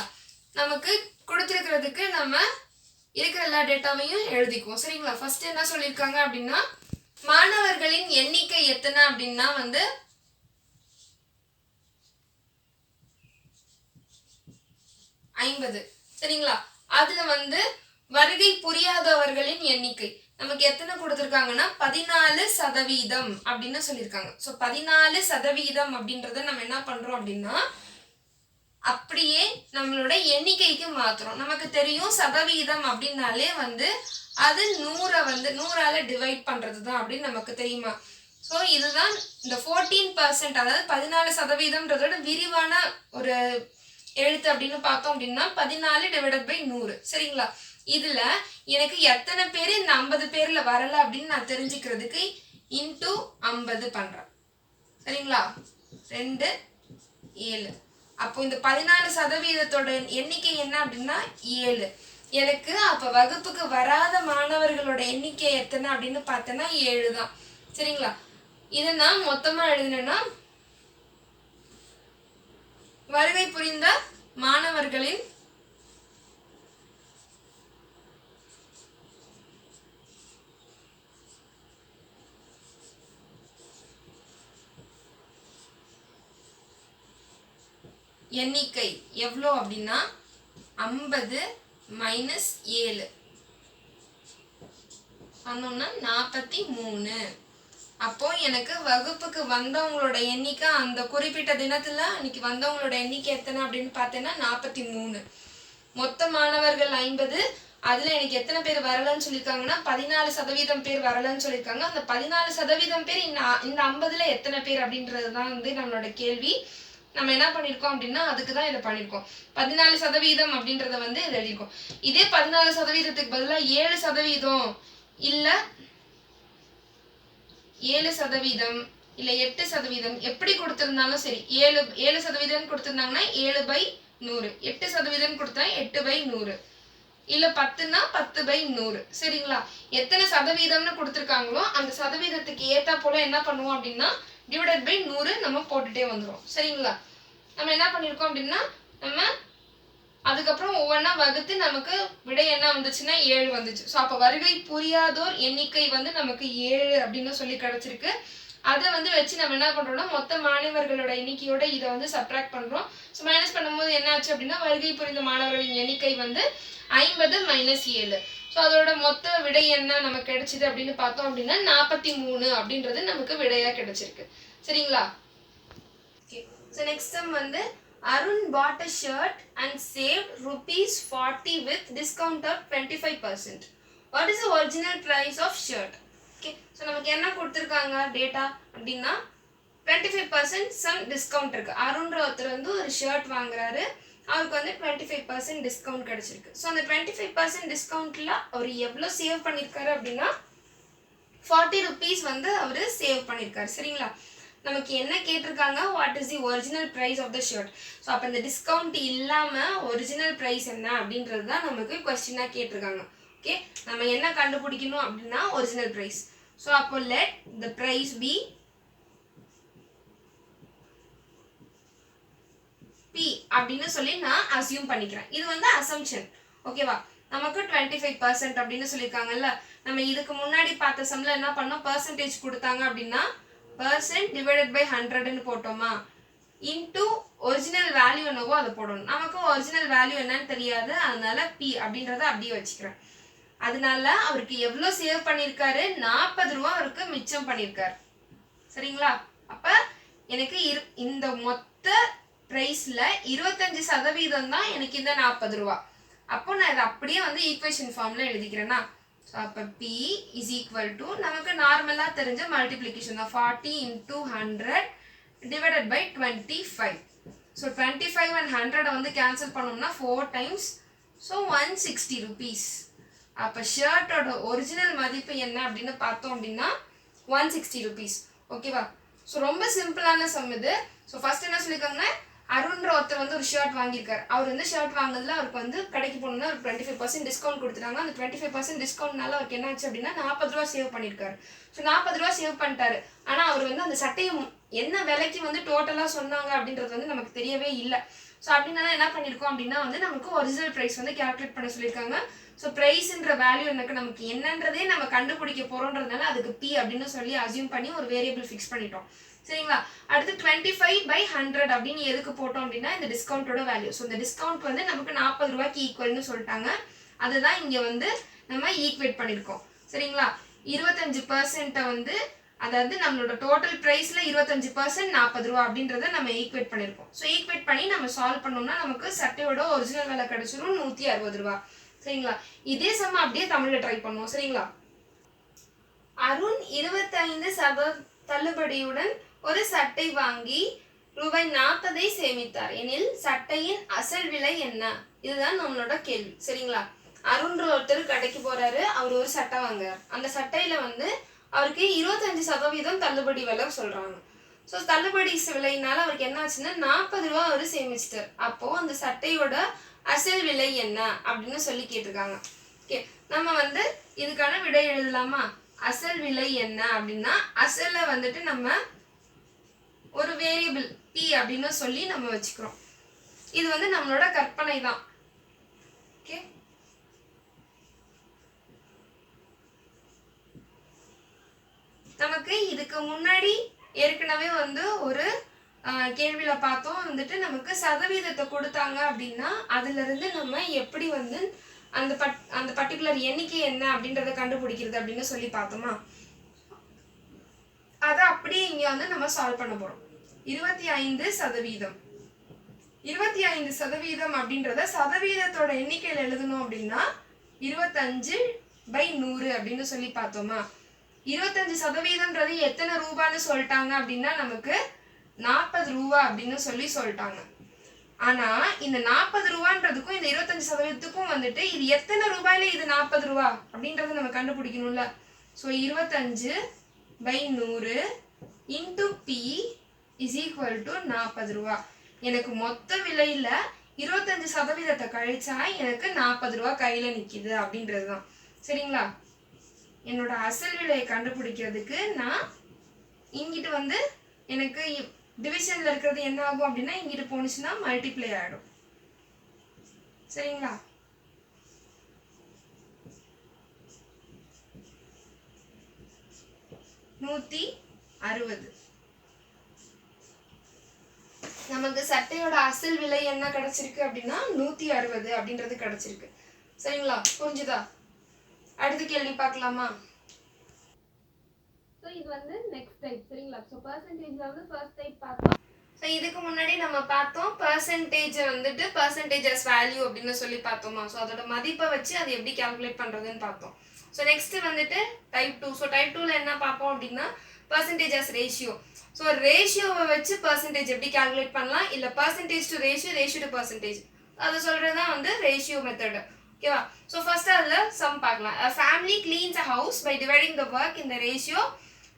S2: நமக்கு கொடுத்துருக்கிறதுக்கு நம்ம இருக்கிற எல்லா டேட்டாவையும் எழுதிக்குவோம். சரிங்களா. ஃபர்ஸ்ட் என்ன சொல்லியிருக்காங்க அப்படின்னா மாணவர்களின் எண்ணிக்கை எத்தனை அப்படின்னா வந்து 50. சரிங்களா. அதுல வந்து வருகை புரியாதவர்களின் எண்ணிக்கை நமக்கு எத்தனை கொடுத்துருக்காங்கன்னா 14% அப்படின்னு சொல்லியிருக்காங்க. ஸோ 14% அப்படின்றத நம்ம என்ன பண்றோம் அப்படின்னா அப்படியே நம்மளோட எண்ணிக்கைக்கு மாத்துறோம். நமக்கு தெரியும் சதவீதம் அப்படின்னாலே வந்து அது 100 வந்து 100ஆல டிவைட் பண்றது தான் அப்படின்னு நமக்கு தெரியுமா. ஸோ இதுதான் இந்த 14%, அதாவது 14%ன்றதோட விரிவான ஒரு எழுத்து அப்படின்னு பார்த்தோம் அப்படின்னா 14 / 100. சரிங்களா. இதுல எனக்கு எத்தனை பேர் இந்த 50 பேர்ல வரல அப்படின்னு நான் தெரிஞ்சுக்கிறதுக்கு இன்டூ 50 பண்றேன். சரிங்களா. 2 7. அப்போ இந்த 14%தோட எண்ணிக்கை என்ன அப்படின்னா 7. எனக்கு அப்ப வகுப்புக்கு வராத மாணவர்களோட எண்ணிக்கை எத்தனை அப்படின்னு பார்த்தேன்னா 7 தான். சரிங்களா. இதை நான் மொத்தமா எழுதினேன்னா வருகை புரிந்த மாணவர்களின் எண்ணிக்கை எவ்வளோ அப்படின்னா 50 - 7 பண்ணோம்னா 43. அப்போ எனக்கு வகுப்புக்கு வந்தவங்களோட எண்ணிக்கை அந்த குறிப்பிட்ட தினத்துல அன்னைக்கு வந்தவங்களோட எண்ணிக்கை எத்தனை அப்படின்னு பார்த்தேன்னா 43. மொத்த மாணவர்கள் 50, அதில் எனக்கு எத்தனை பேர் வரலன்னு சொல்லியிருக்காங்கன்னா 14% பேர் வரலன்னு சொல்லியிருக்காங்க. அந்த 14% பேர் இந்த 50ல் எத்தனை பேர் அப்படின்றது தான் வந்து நம்மளோட கேள்வி. நம்ம என்ன பண்ணியிருக்கோம் அப்படின்னா அதுக்கு தான் இதை பண்ணியிருக்கோம். 14% அப்படின்றத வந்து இதை எழுதியிருக்கோம். இதே 14%க்கு பதிலாக 7% இல்லை 7% இல்லை 8% எப்படி கொடுத்துருந்தாலும் சரி, 7% கொடுத்துருந்தாங்கன்னா 7/100, 8% கொடுத்தா 8/100, இல்லை 10னா 10/100. சரிங்களா? எத்தனை சதவீதம்னு கொடுத்துருக்காங்களோ அந்த சதவீதத்துக்கு ஏற்றா போல என்ன பண்ணுவோம் அப்படின்னா டிவைடட் பை 100 நம்ம போட்டுட்டே வந்துடும். சரிங்களா? நம்ம என்ன பண்ணியிருக்கோம் அப்படின்னா நம்ம அதுக்கப்புறம் ஒவ்வொன்றா வகுத்து நமக்கு விடை என்ன வந்துச்சுன்னா 7 வந்துச்சு. ஸோ அப்போ வருகை புரியாதோர் எண்ணிக்கை வந்து நமக்கு 7 அப்படின்னு சொல்லி கிடச்சிருக்கு. அதை வந்து வச்சு நம்ம என்ன பண்ணுறோம்னா மொத்த மாணவர்களோட எண்ணிக்கையோட இதை வந்து சப்ட்ராக்ட் பண்ணுறோம். ஸோ மைனஸ் பண்ணும்போது என்ன ஆச்சு அப்படின்னா வருகை புரிந்த மாணவர்களின் எண்ணிக்கை வந்து 50 - 7. ஸோ அதோட மொத்த விடை என்ன நமக்கு கிடைச்சிது அப்படின்னு பார்த்தோம் அப்படின்னா 43 அப்படின்றது நமக்கு விடையாக கிடைச்சிருக்கு. சரிங்களா? ஓகே. ஸோ நெக்ஸ்ட் சம் வந்து Arun bought a shirt and saved ₹40 with discount of 25%. What is the original price of shirt? Okay, so நமக்கு என்ன கொடுத்திருக்காங்க டேட்டா அப்படின்னா 25% சம் டிஸ்கவுண்ட் இருக்கு. அருண்ன்ற ஒருத்தர் வந்து ஒரு ஷர்ட் வாங்குறாரு, அவருக்கு வந்து 25% டிஸ்கவுண்ட் கிடைச்சிருக்கு. ஸோ அந்த 25% டிஸ்கவுண்ட்ல அவர் எவ்வளோ சேவ் பண்ணியிருக்காரு அப்படின்னா ₹40 வந்து அவர் சேவ் பண்ணியிருக்காரு. சரிங்களா? நமக்கு என்ன கேட்டிருக்காங்க, what is the original price of the shirt. So அப்போ இந்த டிஸ்கவுண்ட் இல்லாமல் ஒரிஜினல் ப்ரைஸ் என்ன அப்படின்றது தான் நமக்கு கொஸ்டினாக கேட்டிருக்காங்க. ஓகே, நம்ம என்ன கண்டுபிடிக்கணும் அப்படின்னா ஒரிஜினல் ப்ரைஸ். ஸோ அப்போ let the price be P அப்படின்னு சொல்லி நான் அசியூம் பண்ணிக்கிறேன். இது வந்து அசம்ஷன். ஓகேவா? நமக்கு 25% அப்படின்னு சொல்லியிருக்காங்கல்ல. நம்ம இதுக்கு முன்னாடி பார்த்த சம்ல என்ன பண்ணோம், பர்சன்டேஜ் கொடுத்தாங்க அப்படின்னா % டிவைடட் பை 100ன்னு போட்டோமா, இன்டூ ஒரிஜினல் வேல்யூ என்னவோ அதை போடணும். நமக்கு ஒரிஜினல் வேல்யூ என்னன்னு தெரியாது, அதனால பி அப்படின்றத அப்படியே வச்சுக்கிறேன். அதனால அவருக்கு எவ்வளோ சேவ் பண்ணியிருக்காரு, ₹40 அவருக்கு மிச்சம் பண்ணியிருக்காரு. சரிங்களா? அப்போ எனக்கு இந்த மொத்த ப்ரைஸில் 25% தான் எனக்கு இந்த ₹40. அப்போ நான் இதை அப்படியே வந்து ஈக்குவேஷன் ஃபார்மில் எழுதிக்கிறேன்னா, ஸோ அப்போ P இஸ் ஈக்குவல் டு நமக்கு நார்மலாக தெரிஞ்ச மல்டிப்ளிகேஷன் தான் 40 × 100 டிவைடட் பை 25. ஸோ 25 and 100 வந்து கேன்சல் பண்ணோம்னா 4 டைம்ஸ், ஸோ ₹160. அப்போ ஷர்ட்டோட ஒரிஜினல் மதிப்பு என்ன அப்படின்னு பார்த்தோம் அப்படின்னா ₹160. ஓகேவா? ஸோ ரொம்ப சிம்பிளான சம் இது. ஸோ ஃபர்ஸ்ட் என்ன சொல்லியிருக்காங்கன்னா அருண்ன்ற ஒருத்தர் வந்து ஒரு ஷர்ட் வாங்கியிருக்காரு. அவர் வந்து ஷர்ட் வாங்கினதுல அவருக்கு வந்து கடைக்கு போகணும்னா ஒரு 25% டிஸ்கவுண்ட் கொடுத்துட்டாங்க. அந்த 25% டிஸ்கவுண்ட்னால அவருக்கு என்ன ஆச்சு அப்படின்னா ₹40 சேவ் பண்ணியிருக்காரு. ஸோ ₹40 சேவ் பண்ணிட்டாரு. ஆனால் அவர் வந்து அந்த சட்டையை என்ன விலைக்கு வந்து டோட்டலாக சொன்னாங்க அப்படின்றது வந்து நமக்கு தெரியவே இல்லை. ஸோ அப்படின்னா என்ன பண்ணியிருக்கோம் அப்படின்னா வந்து நமக்கு ஒரிஜினல் ப்ரைஸ் வந்து கேல்குலேட் பண்ண சொல்லியிருக்காங்க. ஸோ ப்ரைஸ்ன்ற வேல்யூ எனக்கு நமக்கு என்னன்றதே நம்ம கண்டுபிடிக்க போகிறோன்றதுனால அதுக்கு பி அப்படின்னு சொல்லி அசியூம் பண்ணி ஒரு வேரியபிள் ஃபிக்ஸ் பண்ணிட்டோம். சரிங்களா? அடுத்து 25/100 அப்படின்னு எதுக்கு போட்டோம் அப்படின்னா இந்த டிஸ்கவுண்டோட வேல்யூ. ஸோ இந்த டிஸ்கவுண்ட் வந்து நமக்கு ₹40 ஈக்குவல்னு சொல்லிட்டாங்க. அதுதான் இங்கே வந்து நம்ம ஈக்குவேட் பண்ணியிருக்கோம். சரிங்களா? 25% வந்து அதாவது நம்மளோட டோட்டல் ப்ரைஸில் 25% ₹40 அப்படின்றத நம்ம ஈக்குவேட் பண்ணியிருக்கோம். ஸோ ஈக்குவேட் பண்ணி நம்ம சால்வ் பண்ணோம்னா நமக்கு சட்டையோட ஒரிஜினல் விலை கிடைச்சிடும் ₹160. சரிங்களா? இதே சம அப்படியே தமிழில் ட்ரை பண்ணுவோம். சரிங்களா? அருண் 25% தள்ளுபடியுடன் ஒரு சட்டை வாங்கி ₹40 சேமித்தார் எனில் சட்டையின் அசல் விலை என்ன? இதுதான் நம்மளோட கேள்வி. சரிங்களா? அருண்ன்ற ஒருத்தர் கடைக்கு போறாரு, அவர் ஒரு சட்டை வாங்குறாரு. அந்த சட்டையில வந்து அவருக்கு 25% தள்ளுபடி விலை சொல்றாங்க. ஸோ தள்ளுபடி விலையினால அவருக்கு என்ன ஆச்சுன்னா ₹40 அவர் சேமிச்சிட்டார். அப்போ அந்த சட்டையோட அசல் விலை என்ன அப்படின்னு சொல்லி கேட்டிருக்காங்க. ஓகே, நம்ம வந்து இதுக்கான விடை எழுதலாமா? அசல் விலை என்ன அப்படின்னா அசலை வந்துட்டு நம்ம ஒரு வேரியபிள் பி அப்படின்னு சொல்லி நம்ம வச்சுக்கிறோம். இது வந்து நம்மளோட கற்பனை தான். ஓகே, நமக்கு இதுக்கு முன்னாடி ஏற்கனவே வந்து ஒரு கேள்வியில பார்த்தோம் வந்துட்டு நமக்கு சதவீதத்தை கொடுத்தாங்க அப்படின்னா அதுல இருந்து நம்ம எப்படி வந்து அந்த பர்டிகுலர் எண்ணிக்கை என்ன அப்படின்றத கண்டுபிடிக்கிறது அப்படின்னு சொல்லி பார்த்தோமா. அதை அப்படியே இங்க வந்து நம்ம சால்வ் பண்ண போறோம். 25% 25% அப்படின்றத சதவீதத்தோட எண்ணிக்கையில எழுதணும் அப்படின்னா 25/100 அப்படின்னு சொல்லி பார்த்தோமா. 25% எத்தனை ரூபான்னு சொல்லிட்டாங்க அப்படின்னா நமக்கு 40 ரூபா அப்படின்னு சொல்லிட்டாங்க. ஆனா இந்த 40 ரூபான்றதுக்கும் இந்த 25%க்கும் வந்துட்டு இது எத்தனை ரூபாயில இது 40 ரூபா அப்படின்றத நம்ம கண்டுபிடிக்கணும்ல. So 25/100 into P is equal to 40 ரூபா. எனக்கு மொத்த விலையில 25% கழிச்சா எனக்கு 40 ரூபா கையில நிக்குது அப்படின்றது தான். சரிங்களா? என்னோட அசல் விலையை கண்டுபிடிக்கிறதுக்கு நான் இங்கிட்டு வந்து எனக்கு டிவிஷன்ல இருக்கிறது என்ன ஆகும் அப்படின்னா இங்கிட்டு போனுச்சுன்னா மல்டிப்ளை ஆயிடும். சரிங்களா? $160. நமக்கு சட்டையோட அசல் விலை என்ன கிடைச்சிருக்கு அப்படின்னா 160 அப்படின்றது கிடைச்சிருக்கு. சரிங்களா? புரிஞ்சுதா? அடுத்த கேள்வி பார்க்கலாமா? ஸோ இது வந்து நெக்ஸ்ட் டைப். சரிங்களா? ஸோ பர்சன்டேஜ்ல வந்து ஃபர்ஸ்ட் டைப் பார்த்தோம். ஸோ இதுக்கு முன்னாடி நம்ம பார்த்தோம் பர்சன்டேஜை வந்துட்டு பர்சன்டேஜ் அஸ் வேல்யூ அப்படின்னு சொல்லி பார்த்தோமா. ஸோ அதோட மதிப்பை வச்சு அதை எப்படி கால்குலேட் பண்ணுறதுன்னு பார்த்தோம். ஸோ நெக்ஸ்ட் வந்துட்டு டைப் 2. ஸோ டைப் 2ல என்ன பார்ப்போம் அப்படின்னா பர்சன்டேஜ் அஸ் ரேஷியோ. ஸோ ரேஷியோவை வச்சு பர்சன்டேஜ் எப்படி கால்குலேட் பண்ணலாம், இல்லை percentage to ratio, ratio to percentage, அதை சொல்கிறது தான் வந்து ரேஷியோ மெத்தடு. ஓகேவா? ஸோ ஃபர்ஸ்ட் அதில் சம் பார்க்கலாம். A family cleans a house by dividing the work in the ratio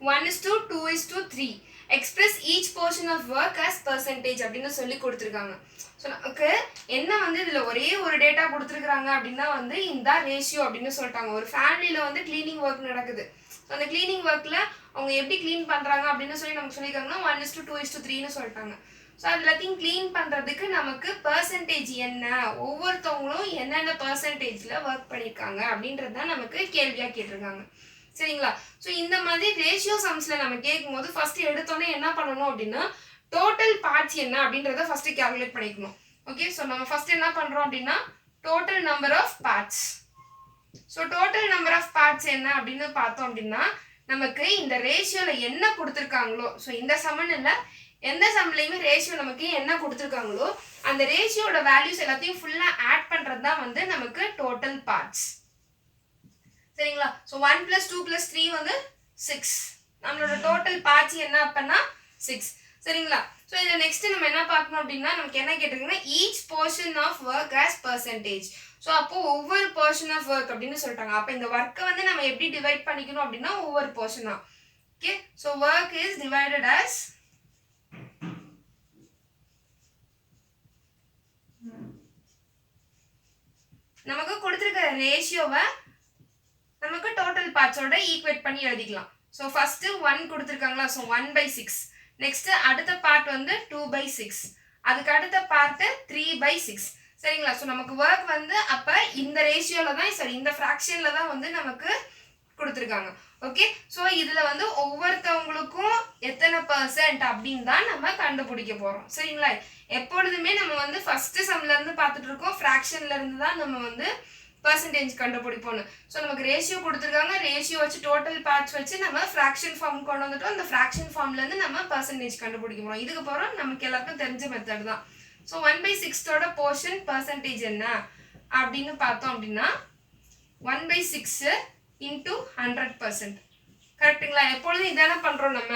S2: 1:2:3. Express each portion of work as percentage அப்படின்னு சொல்லி கொடுத்துருக்காங்க. ஸோ நமக்கு என்ன வந்து இதில் ஒரே ஒரு டேட்டா கொடுத்துருக்குறாங்க அப்படின்னா வந்து இந்த ரேஷியோ அப்படின்னு சொல்லிட்டாங்க. ஒரு ஃபேமிலியில் வந்து கிளீனிங் ஒர்க் நடக்குது. ஸோ அந்த கிளீனிங் ஒர்க்கில் அவங்க எப்படி க்ளீன் பண்ணுறாங்க அப்படின்னு சொல்லி நமக்கு சொல்லியிருக்காங்கன்னா 1:2:3ன்னு சொல்லிட்டாங்க. ஸோ அது எல்லாத்தையும் க்ளீன் பண்ணுறதுக்கு நமக்கு பர்சன்டேஜ் என்ன, ஒவ்வொருத்தவங்களும் என்னென்ன பர்சன்டேஜில் ஒர்க் பண்ணியிருக்காங்க அப்படின்றது தான் நமக்கு கேள்வியாக கேட்டிருக்காங்க. சரிங்களா? ஸோ இந்த மாதிரி ரேஷியோ சம்ஸில் நம்ம கேட்கும்போது ஃபர்ஸ்ட் எடுத்தோன்னே என்ன பண்ணணும் அப்படின்னா டோட்டல் பார்ட்ஸ் என்ன அப்படின்றத ஃபர்ஸ்ட் கால்குலேட் பண்ணிக்கணும். ஓகே? ஸோ நம்ம ஃபர்ஸ்ட் என்ன பண்ணுறோம் அப்படின்னா total number of parts. So total number of parts என்ன அப்படின்னு பார்த்தோம் அப்படின்னா நமக்கு இந்த ரேஷியோவில் என்ன கொடுத்துருக்காங்களோ, ஸோ இந்த சம்மன் இல்லை எந்த சம்லையுமே ரேஷியோ நமக்கு என்ன கொடுத்துருக்காங்களோ அந்த ரேஷியோட வேல்யூஸ் எல்லாத்தையும் ஃபுல்லாக ஆட் பண்ணுறது தான் வந்து நமக்கு டோட்டல் பார்ட்ஸ். சரிங்களா? ஸோ 1 + 2 + 3 வந்து 6. நம்மளோட டோட்டல் பார்ட்ஸ் என்ன அப்படின்னா 6. சரிங்களா? ஸோ இதில் நெக்ஸ்ட் நம்ம என்ன பார்க்கணும் அப்படின்னா நமக்கு என்ன கேட்டிருக்குன்னா each portion of work as percentage. So அப்போ ஒவ்வொரு போர்ஷன் ஆஃப் ஒர்க் அப்படின்னு சொல்லிட்டாங்க. அப்போ இந்த ஒர்க்கை வந்து நம்ம எப்படி டிவைட் பண்ணிக்கணும் அப்படின்னா ஒவ்வொரு போர்ஷனா. Okay? So work is divided as நமக்கு கொடுத்துருக்கிற ரேஷியோவை நமக்கு டோட்டல் பார்ட்ஸோட ஈக்குவேட் பண்ணி எழுதிக்கலாம். ஸோ ஃபர்ஸ்ட் 1 கொடுத்துருக்காங்களா, ஸோ 1/6. நெக்ஸ்ட் அடுத்த பார்ட் வந்து 2/6. அதுக்கு அடுத்த பார்ட் 3/6. சரிங்களா? ஸோ நமக்கு ஒர்க் வந்து அப்போ இந்த ரேஷியோல தான், சரி இந்த ஃப்ராக்ஷன்ல தான் வந்து நமக்கு கொடுத்துருக்காங்க. ஓகே? ஸோ இதில் வந்து ஒவ்வொருத்தவங்களுக்கும் எத்தனை % அப்படின்னு தான் நம்ம கண்டுபிடிக்க போகிறோம். சரிங்களா? எப்பொழுதுமே நம்ம வந்து ஃபர்ஸ்ட் சம்லேருந்து பார்த்துட்டு இருக்கோம், ஃப்ராக்ஷன்லேருந்து தான் நம்ம வந்து பர்சன்டேஜ் கண்டுபிடிப்போம். ஸோ நமக்கு ரேஷியோ கொடுத்துருக்காங்க, ரேஷியோ வச்சு டோட்டல் பார்ட்ஸ் வச்சு நம்ம ஃப்ராக்ஷன் ஃபார்ம் கொண்டு வந்துட்டோம். அந்த ஃப்ராக்ஷன் ஃபார்ம்லேருந்து நம்ம பர்சன்டேஜ் கண்டுபிடிக்க போகிறோம். இதுக்கு போகிறோம் நமக்கு எல்லாருக்கும் தெரிஞ்ச மெத்தட் தான். ஸோ 1/6 போர்ஷன் பர்சன்டேஜ் என்ன அப்படின்னு பார்த்தோம் அப்படின்னா 1/6 × 100%. கரெக்டுங்களா? எப்பொழுதும் இதான பண்ணுறோம் நம்ம.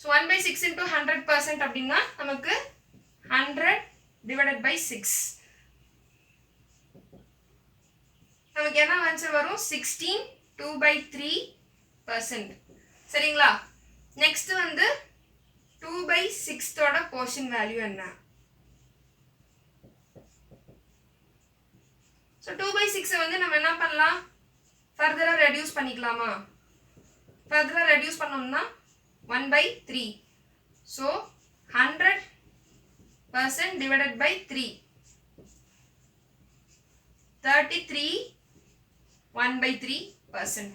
S2: ஸோ 1/6 × 100% அப்படின்னா நமக்கு 100/6 நமக்கு என்ன ஆன்சர் வரும் 16 2/3%. சரிங்களா? நெக்ஸ்ட் வந்து 2/6 போர்ஷன் வேல்யூ என்ன. ஸோ 2/6 வந்து நம்ம என்ன பண்ணலாம், ஃபர்தராக ரெடியூஸ் பண்ணிக்கலாமா. ஃபர்தராக ரெடியூஸ் பண்ணோம்னா 1/3. So 100% divided by 3 33 1/3%.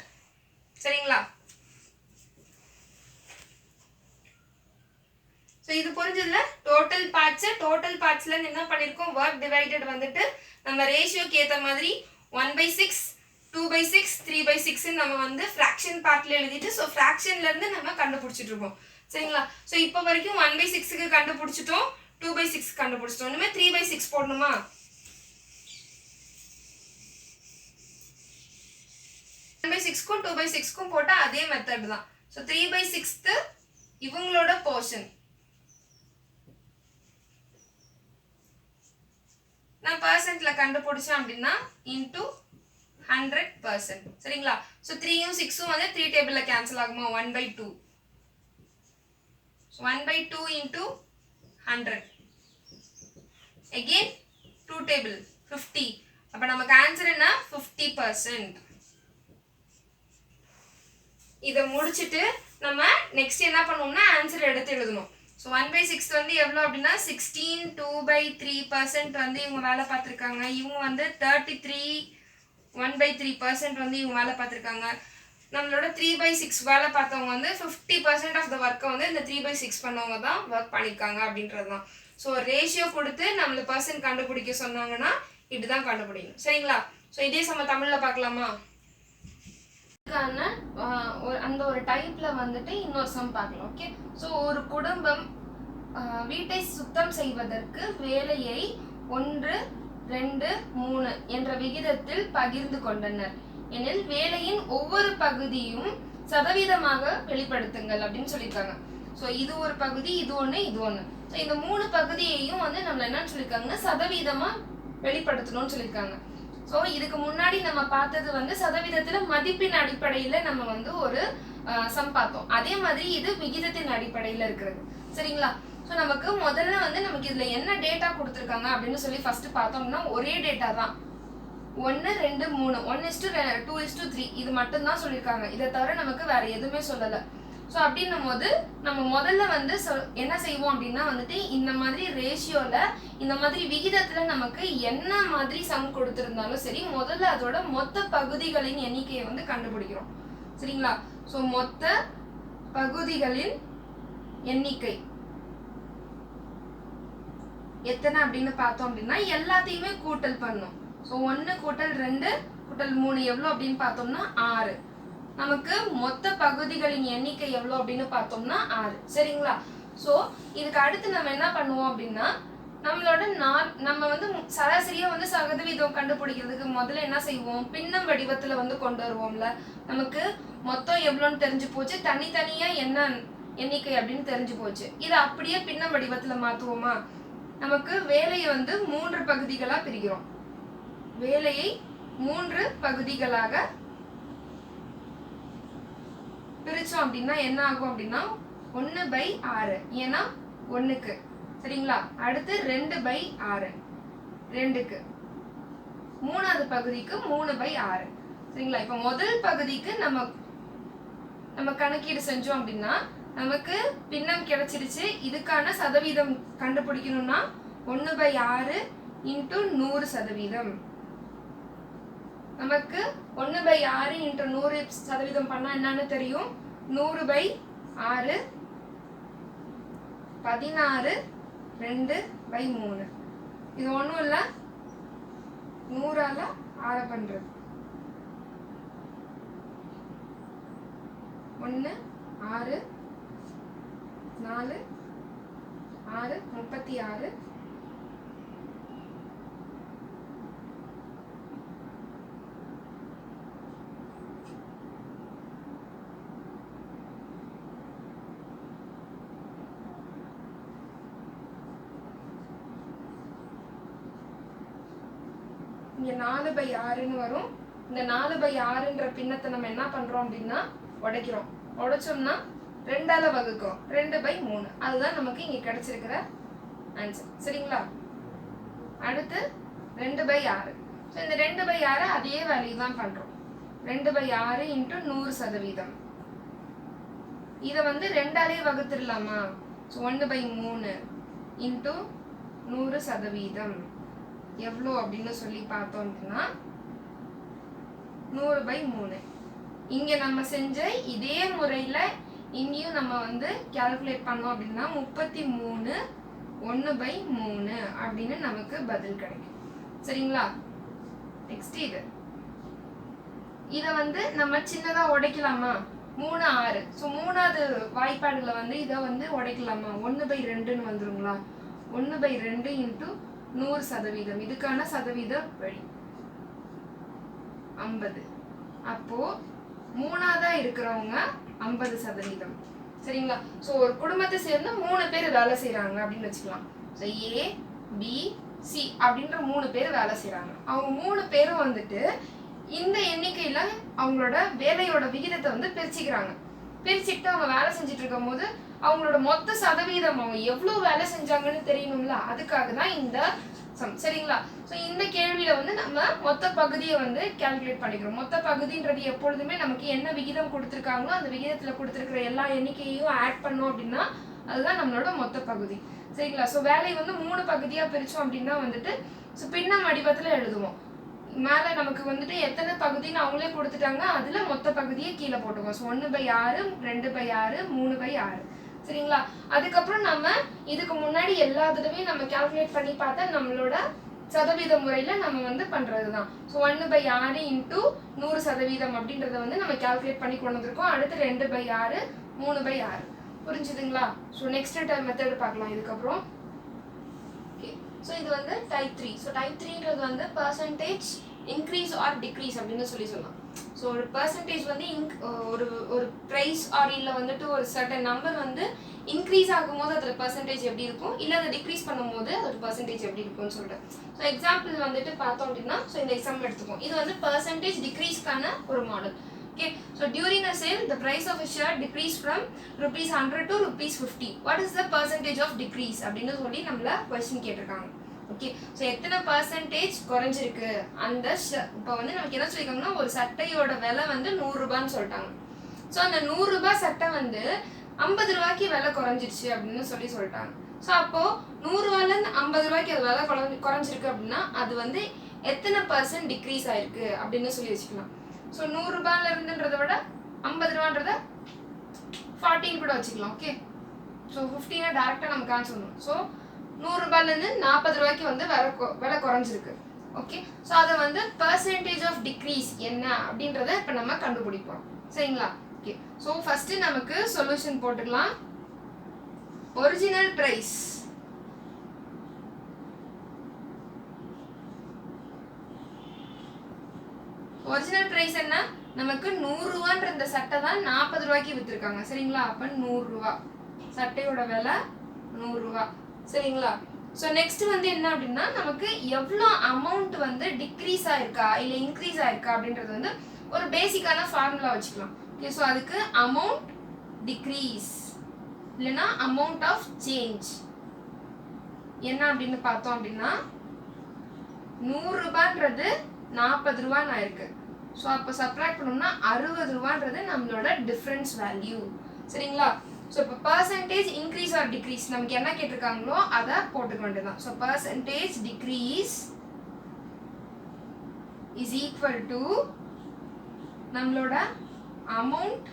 S2: சரிங்களா? ஸோ இது புரிஞ்சதுல டோட்டல் பார்ட்ஸ்ல என்ன பண்ணியிருக்கோம், ஒர்க் டிவைடட் வந்துட்டு நம்ம ரேஷியோக்கு ஏற்ற மாதிரி 1/6 2/6 3/6 நம்ம வந்து ஃப்ராக்ஷன் பார்ட்ல எழுதிட்டு ஸோ ஃப்ராக்ஷன்ல இருந்து நம்ம கண்டுபிடிச்சிட்டு இருக்கோம். சரிங்களா? ஸோ இப்போ வரைக்கும் 1/6க்கு கண்டுபிடிச்சிட்டோம், 2/6 கண்டுபிடிச்சிட்டோம். இனிமேல் 3/6 போடணுமா. 1/6க்கும் 2/6க்கும் போட்டால் அதே மெத்தட் தான். ஸோ 3/6 இவங்களோட போர்ஷன் நான் பர்சன்ட்ல கண்டுபிடிச்சேன் அப்படின்னா இன்டூ 100%. சரிங்களா? ஸோ 3யும் 6ம் வந்து 3 டேபிளில் கேன்சல் ஆகுமா? 1/2. 1/2 இன்டூ 100. again 2 table 50. அப்போ நமக்கு ஆன்சர் என்ன? 50%. இதை முடிச்சுட்டு நம்ம நெக்ஸ்ட் என்ன பண்ணுவோம்னா ஆன்சர் எடுத்து எழுதணும். ஸோ 1/6 வந்து எவ்வளோ அப்படின்னா 16 2/3% வந்து இவங்க வேலை பார்த்துருக்காங்க. இவங்க வந்து 33 1/3% வந்து இவங்க வேலை பார்த்துருக்காங்க. நம்மளோட 3/6 வேலை பார்த்தவங்க வந்து 50% ஆஃப் த ஒர்க்கை வந்து இந்த 3/6 பண்ணவங்க தான் ஒர்க் பண்ணியிருக்காங்க அப்படின்றது தான். ஸோ ரேஷியோ கொடுத்து நம்மளை பர்சன்ட் கண்டுபிடிக்க சொன்னாங்கன்னா இப்படி தான் கண்டுபிடிக்கணும். சரிங்களா? ஸோ இதே நம்ம தமிழில் பார்க்கலாமா? அந்த ஒரு டைப்ல வந்துட்டு இன்னொரு சம் பார்க்கலாம். ஓகே. ஸோ ஒரு குடும்பம் வீட்டை சுத்தம் செய்வதற்கு வேலையை 1 2 3 என்ற விகிதத்தில் பகிர்ந்து கொண்டனர் எனில் வேலையின் ஒவ்வொரு பகுதியும் சதவீதமாக வெளிப்படுத்துங்கள் அப்படின்னு சொல்லியிருக்காங்க. ஸோ இது ஒரு பகுதி, இது ஒன்று, இது ஒன்று. ஸோ இந்த 3 பகுதியையும் வந்து நம்மள என்ன சொல்லியிருக்காங்க? சதவீதமா வெளிப்படுத்தணும்னு சொல்லியிருக்காங்க. ஸோ இதுக்கு முன்னாடி நம்ம பார்த்தது வந்து சதவீதத்தில் மதிப்பின் அடிப்படையில் நம்ம வந்து ஒரு சம் பார்த்தோம். அதே மாதிரி இது விகிதத்தின் அடிப்படையில் இருக்கிறது. சரிங்களா? ஸோ நமக்கு முதல்ல வந்து நமக்கு இதில் என்ன டேட்டா கொடுத்துருக்காங்க அப்படின்னு சொல்லி ஃபர்ஸ்ட் பார்த்தோம்னா ஒரே டேட்டா தான். 1 2 3 1:2:3 இது மட்டும்தான் சொல்லியிருக்காங்க. இதை தவிர நமக்கு வேற எதுவுமே சொல்லலை. ஸோ அப்படின்னும் போது நம்ம முதல்ல வந்து என்ன செய்வோம் அப்படின்னா வந்துட்டு இந்த மாதிரி ரேஷியோவில் இந்த மாதிரி விகிதத்தில் நமக்கு என்ன மாதிரி சம் கொடுத்துருந்தாலும் சரி முதல்ல அதோட மொத்த பகுதிகளின் எண்ணிக்கையை வந்து கண்டுபிடிக்கிறோம். சரிங்களா? ஸோ மொத்த பகுதிகளின் எண்ணிக்கை எத்தனை அப்படின்னு பார்த்தோம் அப்படின்னா எல்லாத்தையுமே கூட்டல் பண்ணும். ஸோ 1 கூட்டல் 2 கூட்டல் 3 எவ்வளோ அப்படின்னு பார்த்தோம்னா 6. நமக்கு மொத்த பகுதிகளின் எண்ணிக்கை எவ்வளோ அப்படின்னு பார்த்தோம்னா 6. சரிங்களா? ஸோ இதுக்கு அடுத்து நம்ம என்ன பண்ணுவோம் அப்படின்னா நம்மளோட நம்ம வந்து சராசரியா வந்து சதவீதம் கண்டுபிடிக்கிறதுக்கு முதல்ல என்ன செய்வோம்? பின்னம் வடிவத்துல வந்து கொண்டு வருவோம்ல. நமக்கு மொத்தம் எவ்வளோன்னு தெரிஞ்சு போச்சு, தனித்தனியா என்ன எண்ணிக்கை அப்படின்னு தெரிஞ்சு போச்சு. இதை அப்படியே பின்னம் வடிவத்துல மாத்துவோமா? நமக்கு வேலையை வந்து 3 பகுதிகளா பிரிக்கிறோம். வேலையை 3 பகுதிகளாக பிரிச்சோம் அப்படின்னா என்ன ஆகும் அப்படின்னா 1/6. ஏன்னா 1க்கு. சரிங்களா? அடுத்து 2/6 2க்கு. மூணாவது பகுதிக்கு 3/6. சரிங்களா? இப்போ முதல் பகுதிக்கு நம்ம கணக்கீடு செஞ்சோம் அப்படின்னா நமக்கு பின்னம் கிடைச்சிருச்சு. இதுக்கான சதவீதம் கண்டுபிடிக்கணும்னா 1/6 இன்ட்டு 100%. நமக்கு 1/6 இன்ட்டு 100% பண்ணா என்னன்னு தெரியும்? 100/6 16 2/3. இது ஒன்றும் இல்லை, 100ஆல 6 பண்றது. 1 6 4 6 36 இங்க 4/6ன்னு வரும். இந்த 4/6ன்ற பின்னத்தை நம்ம என்ன பண்றோம் அப்படின்னா உடைக்கிறோம். உடைச்சோம்னா 2ஆல வகுக்கிறோம். 2/3. அதுதான் நமக்கு இங்க கிடைச்சிருக்கிற ஆன்சர். சரிங்களா? அடுத்து 2/6. ஸோ இந்த 2/6 அதே வேல்யூ தான் பண்றோம். 2/6 இன்ட்டு 100%. இதை வந்து 2ஆலே வகுத்துடலாமா? ஸோ 1/3 இன்ட்டு 100% எவ்வளோ அப்படின்னு சொல்லி பார்த்தோம் அப்படின்னா 100/3. இங்க நம்ம செஞ்ச இதே முறையில இங்கேயும் நம்ம வந்து கால்குலேட் பண்ணோம் அப்படின்னா 33 1/3 அப்படின்னு நமக்கு பதில் கிடைக்கும். சரிங்களா? நெக்ஸ்ட் இதை வந்து நம்ம சின்னதா உடைக்கலாமா? 3 6. ஸோ மூணாவது வாய்ப்பாடுகளை வந்து இதை வந்து உடைக்கலாமா? 1/2ன்னு வந்துருங்களா? 1/2 இன்ட்டு 100%. இதுக்கான சதவீத வழி 50. அப்போ மூணாவதாக இருக்கிறவங்க 50%. சரிங்களா? ஸோ ஒரு குடும்பத்தை சேர்ந்து 3 பேர் வேலை செய்கிறாங்க அப்படின்னு வச்சுக்கலாம். ஸோ ஏ பி சி அப்படின்ற 3 பேர் வேலை செய்கிறாங்க. அவங்க 3 பேரும் வந்துட்டு இந்த எண்ணிக்கையில் அவங்களோட வேலையோட விகிதத்தை வந்து பிரிச்சுக்கிறாங்க. பிரிச்சுக்கிட்டு அவங்க வேலை செஞ்சுட்டு இருக்கும் போது அவங்களோட மொத்த சதவீதம் அவங்க எவ்வளோ வேலை செஞ்சாங்கன்னு தெரியணும்ல, அதுக்காக தான் இந்த சம். சரிங்களா? ஸோ இந்த கேள்வியில் வந்து நம்ம மொத்த பகுதியை வந்து கால்குலேட் பண்ணிக்கிறோம். மொத்த பகுதின்றது எப்பொழுதுமே நமக்கு என்ன விகிதம் கொடுத்துருக்காங்களோ அந்த விகிதத்தில் கொடுத்துருக்கிற எல்லா எண்ணிக்கையும் ஆட் பண்ணோம் அப்படின்னா அதுதான் நம்மளோட மொத்த பகுதி. சரிங்களா? ஸோ வேலையை வந்து 3 பகுதியாக பிரித்தோம் அப்படின்னா வந்துட்டு ஸோ பின்னம் வடிவத்தில் எழுதுவோம். மேலே நமக்கு வந்துட்டு எத்தனை பகுதின்னு அவங்களே கொடுத்துட்டாங்க, அதில் மொத்த பகுதியை கீழே போட்டுவோம். ஸோ 1/6, 2/6, 3/6. சரிங்களா? அதுக்கப்புறம் நம்ம இதுக்கு முன்னாடி எல்லா தடவையும் நம்ம கால்குலேட் பண்ணி பார்த்தா நம்மளோட சதவீத முறையில் நம்ம வந்து பண்ணுறது தான். ஸோ 1/6 இன்ட்டு 100% அப்படின்றத வந்து நம்ம கால்குலேட் பண்ணி கொண்டு வந்திருக்கோம். அடுத்து 2/6, 3/6. புரிஞ்சுதுங்களா? ஸோ நெக்ஸ்ட் மெத்தட் பார்க்கலாம் இதுக்கப்புறம். ஓகே, ஸோ இது வந்து டைப் 3. ஸோ டைப் 3ன்றது வந்து பர்சன்டேஜ் இன்க்ரீஸ் ஆர் டிக்ரீஸ் அப்படின்னு சொல்லலாம். ஸோ ஒரு பர்சன்டேஜ் வந்து ஒரு ப்ரைஸ் ஆர் இல்லை வந்துட்டு ஒரு சர்டன் நம்பர் வந்து இன்க்ரீஸ் ஆகும்போது அதில் பர்சன்டேஜ் எப்படி இருக்கும், இல்லை அதை டிக்ரீஸ் பண்ணும்போது அதோட பர்சன்டேஜ் எப்படி இருக்கும்னு சொல்கிறேன். ஸோ எக்ஸாம்பிள் வந்துட்டு பார்த்தோம் அப்படின்னா ஸோ இந்த எக்ஸாம்பிள் எடுத்துக்கோம். இது வந்து பர்சன்டேஜ் டிக்ரீஸ்க்கான ஒரு model. Okay, so during a sale, the price of a shirt decreased from ₹100 to ₹50. What is the percentage of decrease? அப்படின்னு சொல்லி நம்மள கொஸ்டின் கேட்டிருக்காங்க. ஓகே, ஸோ எத்தனை பர்சன்டேஜ் குறைஞ்சிருக்கு அந்த இப்போ வந்து நமக்கு என்ன சொல்லியிருக்காங்கன்னா ஒரு சட்டையோட விலை வந்து ₹100 சொல்லிட்டாங்க. ஸோ அந்த ₹100 சட்டை வந்து ₹50 விலை குறைஞ்சிருச்சு அப்படின்னு சொல்லிட்டாங்க. ஸோ அப்போ ₹100 ₹50 அது விலை குறைஞ்சிருக்கு அப்படின்னா அது வந்து எத்தனை % டிக்ரீஸ் ஆயிருக்கு அப்படின்னு சொல்லி வச்சுக்கலாம். ஸோ ₹100 இருந்துன்றதை விட ₹50 14 கூட வச்சுக்கலாம். ஓகே, ஸோ 15 டேரெக்டாக நம்ம கான்சல் பண்ணணும். ஸோ ₹100 ₹40 வந்து விலை குறைஞ்சிருக்கு. ஓகே, ஸோ அதை வந்து பர்சன்டேஜ் ஆஃப் டிக்ரீஸ் என்ன அப்படின்றத இப்போ நம்ம கண்டுபிடிப்போம். சரிங்களா? ஓகே, ஸோ ஃபர்ஸ்ட் நமக்கு சொல்யூஷன் போட்டுக்கலாம். ஒரிஜினல் பிரைஸ் ஒரிஜினல் பிரைஸ் என்ன, நமக்கு ₹100 இந்த சட்டை தான் ₹40 வித்துருக்காங்க. சரிங்களா? அப்போ ₹100 சட்டையோட விலை ₹100. சரிங்களா? ஸோ நெக்ஸ்ட் வந்து என்ன அப்படின்னா நமக்கு எவ்வளோ அமௌண்ட் வந்து டிக்ரீஸ் ஆயிருக்கா இல்லை இன்க்ரீஸ் ஆயிருக்கா அப்படின்றது வந்து ஒரு பேசிக்கான ஃபார்முலா வச்சுக்கலாம். ஓகே, ஸோ அதுக்கு அமௌண்ட் டிக்ரீஸ் இல்லைன்னா அமௌண்ட் ஆஃப் சேஞ்ச் என்ன அப்படின்னு பார்த்தோம் அப்படின்னா ₹100ன்றது ₹40 ஆயிருக்கு. ஸோ அப்போ சப்ராக்ட் பண்ணோம்னா ₹60ன்றது நம்மளோட டிஃப்ரென்ஸ் வேல்யூ. சரிங்களா? ஸோ இப்போ பர்சன்டேஜ் இன்க்ரீஸ் ஆர் டிக்ரீஸ் நமக்கு என்ன கேட்டிருக்காங்களோ அதை போட்டுக்க வேண்டியதுதான். So percentage decrease is equal to நம்மளோட amount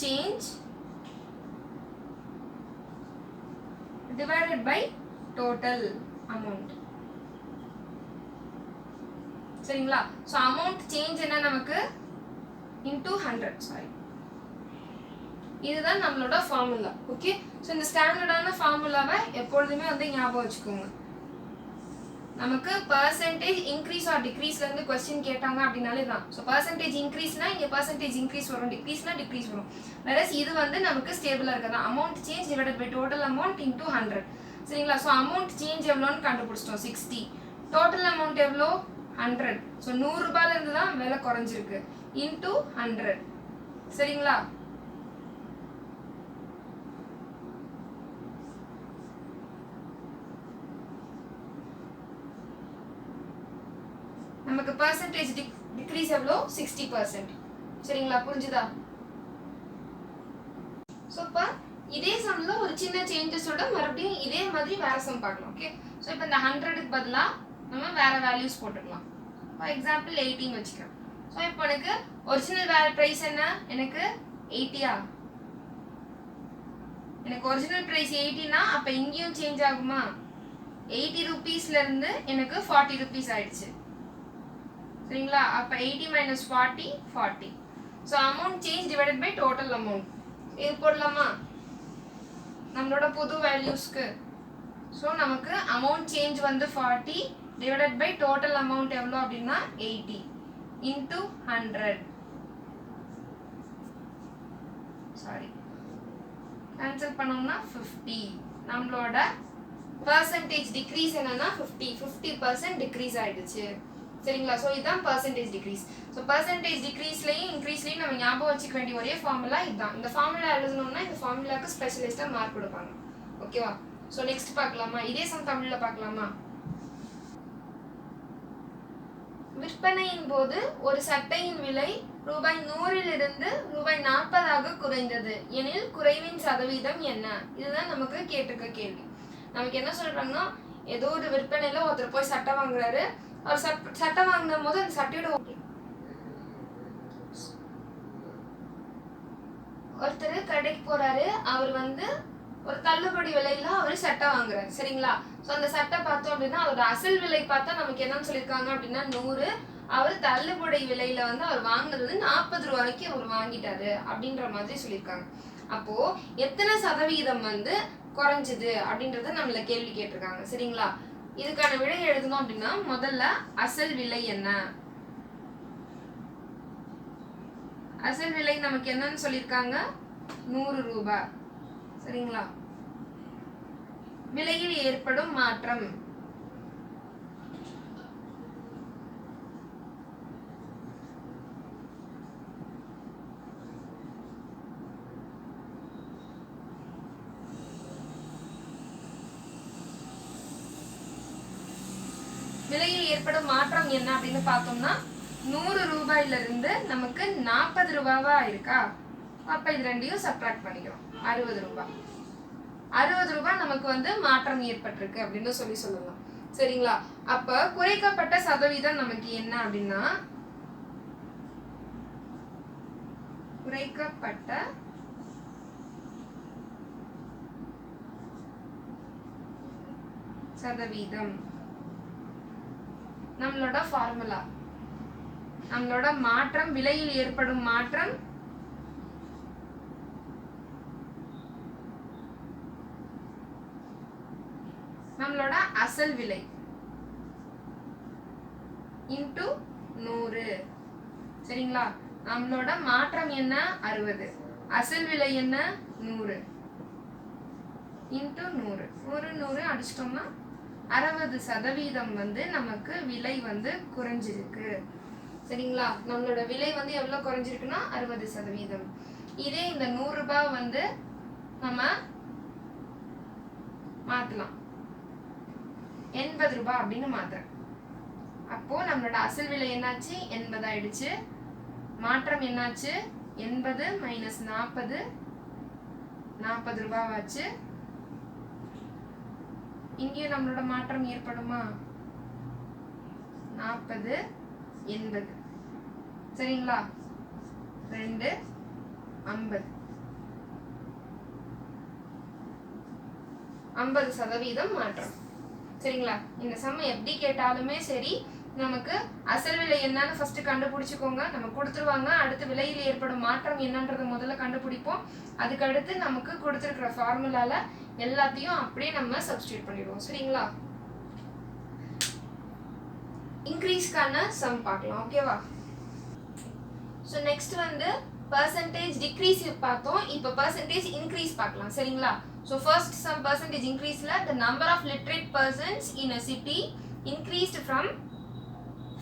S2: change divided by total amount. சரிங்களா? ஸோ அமௌண்ட் சேஞ்ச் என்ன நமக்கு இன்டூ 100. சாரி, இதுதான் நம்மளோட ஃபார்முலா. ஓகே, ஸோ இந்த ஸ்டாண்டர்டான ஃபார்முலாவை எப்பொழுதுமே வந்து ஞாபகம் வச்சுக்கோங்க. நமக்கு பர்சன்டேஜ் இன்க்ரீஸ் ஆர் டிக்ரீஸ்லேருந்து கொஸ்டின் கேட்டாங்க அப்படின்னாலே தான். ஸோ பர்சன்டேஜ் இன்க்ரீஸ்னா இங்கே பர்சன்டேஜ் இன்க்ரீஸ் வரும், டிக்ரீஸ்னா டிக்ரீஸ் வரும். வேறஸ் இது வந்து நமக்கு ஸ்டேபிளாக இருக்கிறதா amount change divided by total amount into 100. சரிங்களா? ஸோ அமௌண்ட் சேஞ்ச் எவ்வளோன்னு கண்டுபிடிச்சிட்டோம் 60. டோட்டல் அமௌண்ட் எவ்வளோ 100. ஸோ ₹100 தான் விலை குறைஞ்சிருக்கு இன்டூ 100. சரிங்களா? நமக்கு பர்சன்டேஜ் டிக்ரீஸ் எவ்வளோ 60%. சரிங்களா? புரிஞ்சுதா? ஸோ இப்போ இதே சம்ல ஒரு சின்ன சேஞ்சஸோட மறுபடியும் இதே மாதிரி வேற சம் பார்க்கலாம். ஓகே, ஸோ இப்போ இந்த 100க்கு பதிலாக நம்ம வேற வேல்யூஸ் போட்டுக்கலாம். ஃபார் எக்ஸாம்பிள் 18 வச்சுக்கிறேன். ஸோ இப்போ எனக்கு ஒரிஜினல் வேற ப்ரைஸ் என்ன, எனக்கு 80யா? எனக்கு ஒரிஜினல் ப்ரைஸ் 80னா அப்போ இங்கேயும் சேஞ்ச் ஆகுமா? 80 ரூபீஸ்லேருந்து எனக்கு 40 ரூபீஸ் ஆயிடுச்சு. சரிங்களா? அப்போ 80 minus 40 40. So amount change divided by total amount இது போடலாமா நம்மளோட புது வேல்யூஸ்க்கு? ஸோ நமக்கு அமௌண்ட் சேஞ்ச் வந்து 40 டிவைடட் பை டோட்டல் அமௌண்ட் எவ்வளோ அப்படின்னா 80 இன்டூ 100. சாரி கேன்சல் பண்ணோம்னா 50. நம்மளோட பர்சன்டேஜ் டிக்ரீஸ் என்னன்னா 50% டிக்ரீஸ் ஆயிடுச்சு. சரிங்களா? ஸோ இதுதான் பர்சன்டேஜ் டிக்ரீஸ். ஸோ பர்சன்டேஜ் டிக்ரீஸ்லையும் இன்க்ரீஸ்லையும் நம்ம ஞாபகம் வச்சுக்க வேண்டிய ஒரே ஃபார்முலா இதுதான். இந்த ஃபார்முலா எழுதணும்னா இந்த ஃபார்முலாவுக்கு ஸ்பெஷலிஸ்டாக மார்க் கொடுப்பாங்க. ஓகேவா? ஸோ நெக்ஸ்ட் பார்க்கலாமா? இதே சம் தமிழில் பார்க்கலாமா? விற்பனையின் போது ஒரு சட்டையின் விலை ரூபாய் 100 ரூபாய் 40 குறைந்தது எனில் குறைவின் சதவீதம் என்ன? இதுதான் நமக்கு கேட்டிருக்க கேள்வி. நமக்கு என்ன சொல்றாங்கன்னா, ஏதோ ஒரு விற்பனையில ஒருத்தர் போய் சட்டை வாங்குறாரு. அவர் சட்டை வாங்கின போது அந்த சட்டையோட ஒருத்தர் கடைக்கு போறாரு. அவர் ஒரு தள்ளுபடி விலையில அவர் சட்டை வாங்குறாரு. சரிங்களா? ஸோ அந்த சட்டை பார்த்தோம் அப்படின்னா அதோட அசல் விலை பார்த்தா நமக்கு என்னன்னு சொல்லியிருக்காங்க அப்படின்னா 100. அவர் தள்ளுபடி விலையில அவர் வாங்கினது 40 ரூபாய்க்கு அவர் வாங்கிட்டாரு அப்படின்ற மாதிரி சொல்லியிருக்காங்க. அப்போ எத்தனை சதவீதம் குறைஞ்சது அப்படின்றத நம்மள கேள்வி கேட்டிருக்காங்க. சரிங்களா? இதுக்கான விடை எழுதணும் அப்படின்னா முதல்ல அசல் விலை என்ன? அசல் விலை நமக்கு என்னன்னு சொல்லியிருக்காங்க 100 ரூபாய். சரிங்களா? விலையில் ஏற்படும் மாற்றம் விலையில் ஏற்படும் மாற்றம் என்ன அப்படின்னு பார்த்தோம்னா 100 ரூபாயிலிருந்து நமக்கு 40 ரூபாவா இருக்கா? அப்ப இது ரெண்டையும் சப்ட்ராக்ட் பண்ணிக்கிறோம். 60 ரூபாய். 60 ரூபாய் நமக்கு மாற்றம் ஏற்பட்டிருக்கு அப்படின்னு சொல்லலாம். சரிங்களா? அப்ப குறைக்கப்பட்ட சதவீதம் நமக்கு என்ன அப்படின்னா குறைக்கப்பட்ட சதவீதம் நம்மளோட ஃபார்முலா. நம்மளோட மாற்றம் விலையில் ஏற்படும் மாற்றம் நம்மளோட அசல் விலை இன்டு 100. சரிங்களா? நம்மளோட மாற்றம் என்ன 60, அசல் விலை என்ன 100 இன்டு 100. 100 அடிச்சிட்டோம்னா 60% நமக்கு விலை குறைஞ்சிருக்கு. சரிங்களா? நம்மளோட விலை எவ்வளவு குறைஞ்சிருக்குன்னா 60%. இதே இந்த 100 ரூபாய் நம்ம மாத்தலாம் 80 ரூபாய் அப்படின்னு மாத்துறேன். அப்போ நம்மளோட அசல் விலை என்னாச்சு 80 ஆயிடுச்சு. மாற்றம் என்னாச்சு 80 மைனஸ் 40 40 ரூபாய் ஆச்சு. இங்கேயும் நம்மளோட மாற்றம் ஏற்படுமா 40 80. சரிங்களா? 2 50 50% மாற்றம். சரிங்களா? இந்த சம் எப்படி கேட்டாலுமே சரி நமக்கு அசல் விலை என்னன்னு ஃபர்ஸ்ட் கண்டுபிடிச்சுக்கோங்க. நம்ம கொடுத்துருவாங்க. அடுத்து விலையில் ஏற்படும் மாற்றம் என்னன்றதை முதல்ல கண்டுபிடிப்போம். அதுக்கு அடுத்து நமக்கு கொடுத்துருக்கிற ஃபார்முலால எல்லாத்தையும் அப்படியே நம்ம சப்ஸ்டிட்யூட் பண்ணிடுவோம். சரிங்களா? இன்க்ரீஸ்க்கான சம் பார்க்கலாம். ஓகேவா? ஸோ நெக்ஸ்ட் பர்சன்டேஜ் டிக்ரீஸ் பார்த்தோம். இப்போ பர்சன்டேஜ் இன்க்ரீஸ் பார்க்கலாம். சரிங்களா? So first some percentage increase the number of literate persons in a city increased from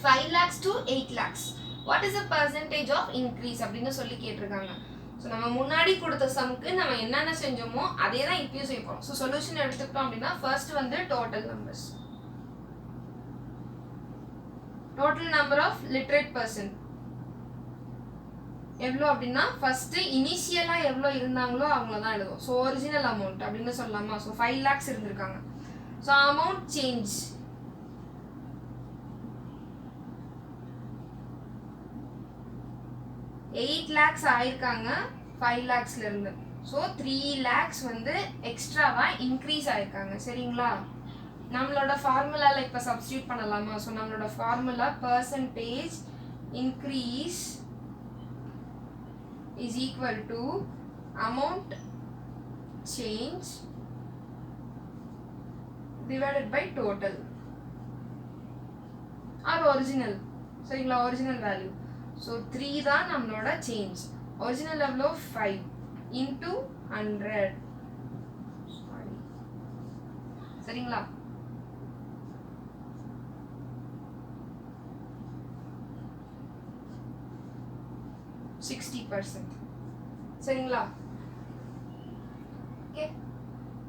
S2: 5 lakhs to 8 lakhs. What is the percentage of increase அப்படினு சொல்லி கேட்டிருக்காங்க. So நம்ம முன்னாடி கொடுத்த சம்க்கு நம்ம என்னென்ன செஞ்சோமோ அதே தான் இப்பயும் செய்ய போகிறோம். ஸோ சொல்யூஷன் எடுத்துக்கிட்டோம் அப்படின்னா first total numbers. Total number of literate person எவ்வளோ அப்படின்னா ஃபர்ஸ்ட் இனிஷியலா எவ்வளோ இருந்தாங்களோ அவங்கள தான் எழுதுவோம். ஸோ ஒரிஜினல் அமௌண்ட் அப்படின்னு சொல்லலாமா? ஸோ 5 lakhs இருந்திருக்காங்க. ஸோ அமௌண்ட் சேஞ்ச் $8 lakhs ஆயிருக்காங்க 5 lakhsல இருந்து. ஸோ 3 lakhs எக்ஸ்ட்ராவா இன்க்ரீஸ் ஆயிருக்காங்க. சரிங்களா? நம்மளோட ஃபார்முலால இப்போ சப்ஸ்டியூட் பண்ணலாமா? ஸோ நம்மளோட formula percentage increase is equal to amount change divided by total or original. சரிங்களா? original value. So 3 தான் நம்மளோட change. original எவ்வளோ 5. இன்டூ 100. சரிங்களா? சரிங்களா? ஓகே.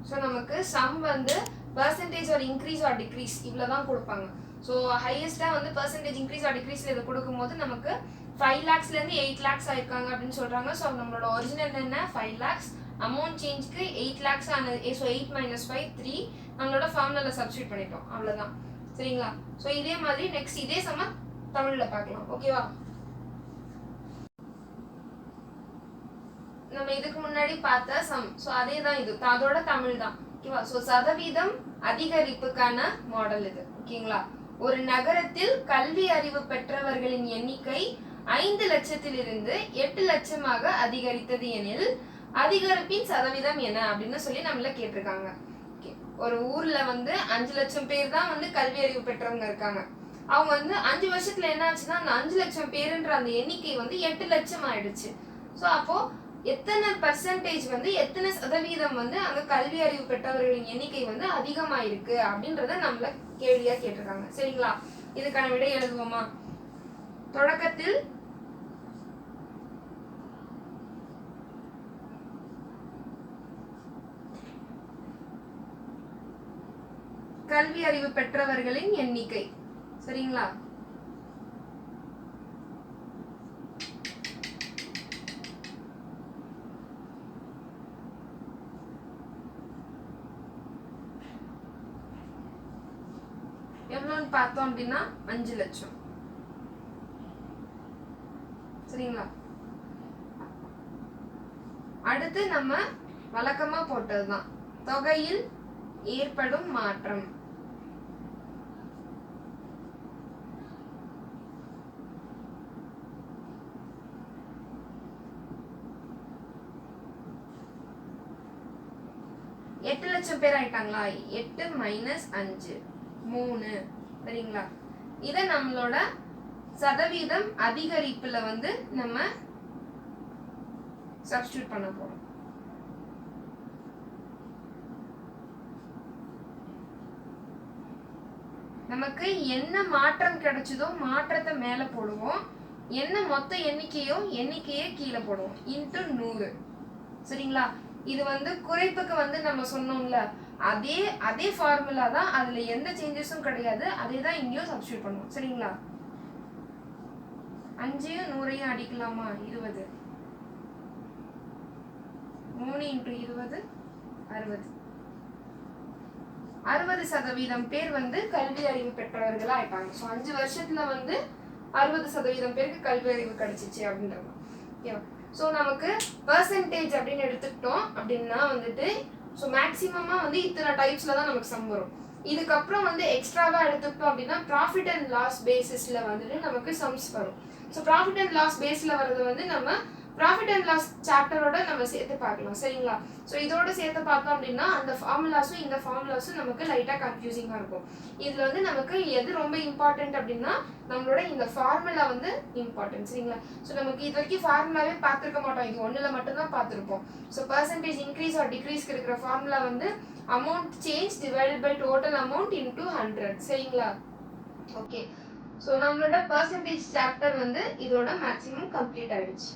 S2: ஸோ நமக்கு சம் வந்து percentage or increase or decrease இவ்வளோ தான் கொடுப்பாங்க. ஸோ ஹையஸ்ட்டாக வந்து பர்சன்டேஜ் இன்க்ரீஸ் ஆர் டிக்ரீஸில் இதை கொடுக்கும்போது நமக்கு 5 lakhsலேருந்து 8 lakhs ஆயிருக்காங்க அப்படின்னு சொல்கிறாங்க. ஸோ நம்மளோட ஒரிஜினல் என்ன 5 lakhs, அமௌண்ட் சேஞ்சுக்கு 8 lakhs ஆனது. ஸோ 8 - 5 3 நம்மளோட ஃபார்முலாவில் சப்ஸ்டியூட் பண்ணிட்டோம், அவ்வளோதான். சரிங்களா? ஸோ இதே மாதிரி நெக்ஸ்ட் இதே சம தமிழில் பார்க்கலாம். ஓகேவா? நம்ம இதுக்கு முன்னாடி பார்த்த சம், ஸோ அதே தான் இது, அதோட தமிழ் தான். ஓகேவா? ஸோ சதவீதம் அதிகரிப்புக்கான மாடல் இது. ஓகேங்களா? ஒரு நகரத்தில் கல்வி அறிவு பெற்றவர்களின் எண்ணிக்கை 5 லட்சத்திலிருந்து 8 லட்சமாக அதிகரித்தது எனில் அதிகரிப்பின் சதவீதம் என்ன அப்படின்னு சொல்லி நம்மள கேட்டிருக்காங்க. ஒரு ஊர்ல வந்து 5 லட்சம் பேர் தான் வந்து கல்வி அறிவு பெற்றவங்க இருக்காங்க. அவங்க வந்து 5 வருஷத்துல என்ன ஆச்சுன்னா அந்த 5 லட்சம் பேருன்ற அந்த எண்ணிக்கை வந்து 8 லட்சம் ஆயிடுச்சு. ஸோ அப்போ எத்தனை பர்சன்டேஜ் வந்து எத்தனை சதவீதம் வந்து அங்க கல்வி அறிவு பெற்றவர்களின் எண்ணிக்கை வந்து அதிகமாயிருக்கு அப்படின்றத நம்மள கேள்வியா கேட்டிருக்காங்க. சரிங்களா? இதுக்கான விடை எழுதுவோமா? தொடக்கத்தில் கல்வி அறிவு பெற்றவர்களின் எண்ணிக்கை. சரிங்களா? எவ்வளோன்னு பார்த்தோம் அப்படின்னா 5 லட்சம். சரிங்களா? அடுத்து நம்ம வழக்கமா போட்டதுதான் தொகையில் ஏற்படும் மாற்றம். எட்டு லட்சம் பேர் ஆயிட்டாங்களா? 8 - 5 3. சரிங்களா? இத நம்மளோட சதவீதம் அதிகரிப்புல வந்து நம்ம சப்ஸ்டிட்யூட் பண்ண போறோம். நமக்கு என்ன மாற்றம் கிடைச்சதோ மாற்றத்தை மேல போடுவோம், என்ன மொத்த எண்ணிக்கையை கீழே போடுவோம், இன்ட்டு 100. சரிங்களா? இது வந்து குறைப்புக்கு வந்து நம்ம சொன்னோம்ல, அதே ஃபார்முலா தான், அதுல எந்த சேஞ்சஸும் கிடையாது. அதே தான் இங்கேயும் சப்ஸ்டிட்யூட் பண்ணுவோம். சரிங்களா? 5யும் 100யும் அடிக்கலாமா? 20. 3 × 20 60. 60% பேர் வந்து கல்வி அறிவு பெற்றவர்களா ஆயிட்டாங்க. ஸோ 5 வருஷத்துல வந்து 60% பேருக்கு கல்வி அறிவு கிடைச்சிச்சு அப்படின்றது. ஓகேவா? ஸோ நமக்கு பர்சன்டேஜ் அப்படின்னு எடுத்துக்கிட்டோம் அப்படின்னா வந்துட்டு ஸோ மேக்ஸிமமாக வந்து இத்தனை டைப்ஸில் தான் நமக்கு சம் வரும். இதுக்கப்புறம் வந்து எக்ஸ்ட்ராவாக எடுத்துக்கிட்டோம் அப்படின்னா ப்ராஃபிட் அண்ட் லாஸ் பேசிஸில் வந்துட்டு நமக்கு சம்ஸ் வரும். ஸோ ப்ராஃபிட் அண்ட் லாஸ் பேஸில் வர்றது வந்து நம்ம ப்ராஃபிட் அண்ட் லாஸ் சாப்டரோட நம்ம சேர்த்து பார்க்கலாம். சரிங்களா? ஸோ இதோட சேர்த்து பார்த்தோம் அப்படின்னா அந்த ஃபார்முலாஸும் இந்த ஃபார்முலாஸும் நமக்கு லைட்டாக கன்ஃபியூசிங்காக இருக்கும். இதில் வந்து நமக்கு எது ரொம்ப இம்பார்ட்டன்ட் அப்படின்னா நம்மளோட இந்த ஃபார்முலா வந்து இம்பார்ட்டன்ட். சரிங்களா? ஸோ நமக்கு இது வரைக்கும் ஃபார்முலாவே பார்த்துருக்க மாட்டோம், இது ஒன்றில் மட்டும்தான் பார்த்துருப்போம். ஸோ பர்சன்டேஜ் இன்க்ரீஸ் ஆர் டிக்ரீஸ்க்கு இருக்கிற ஃபார்முலா வந்து amount change divided by total amount into 100. சரிங்களா? ஓகே. ஸோ நம்மளோட பர்சன்டேஜ் சாப்டர் வந்து இதோட மேக்ஸிமம் கம்ப்ளீட் ஆயிடுச்சு.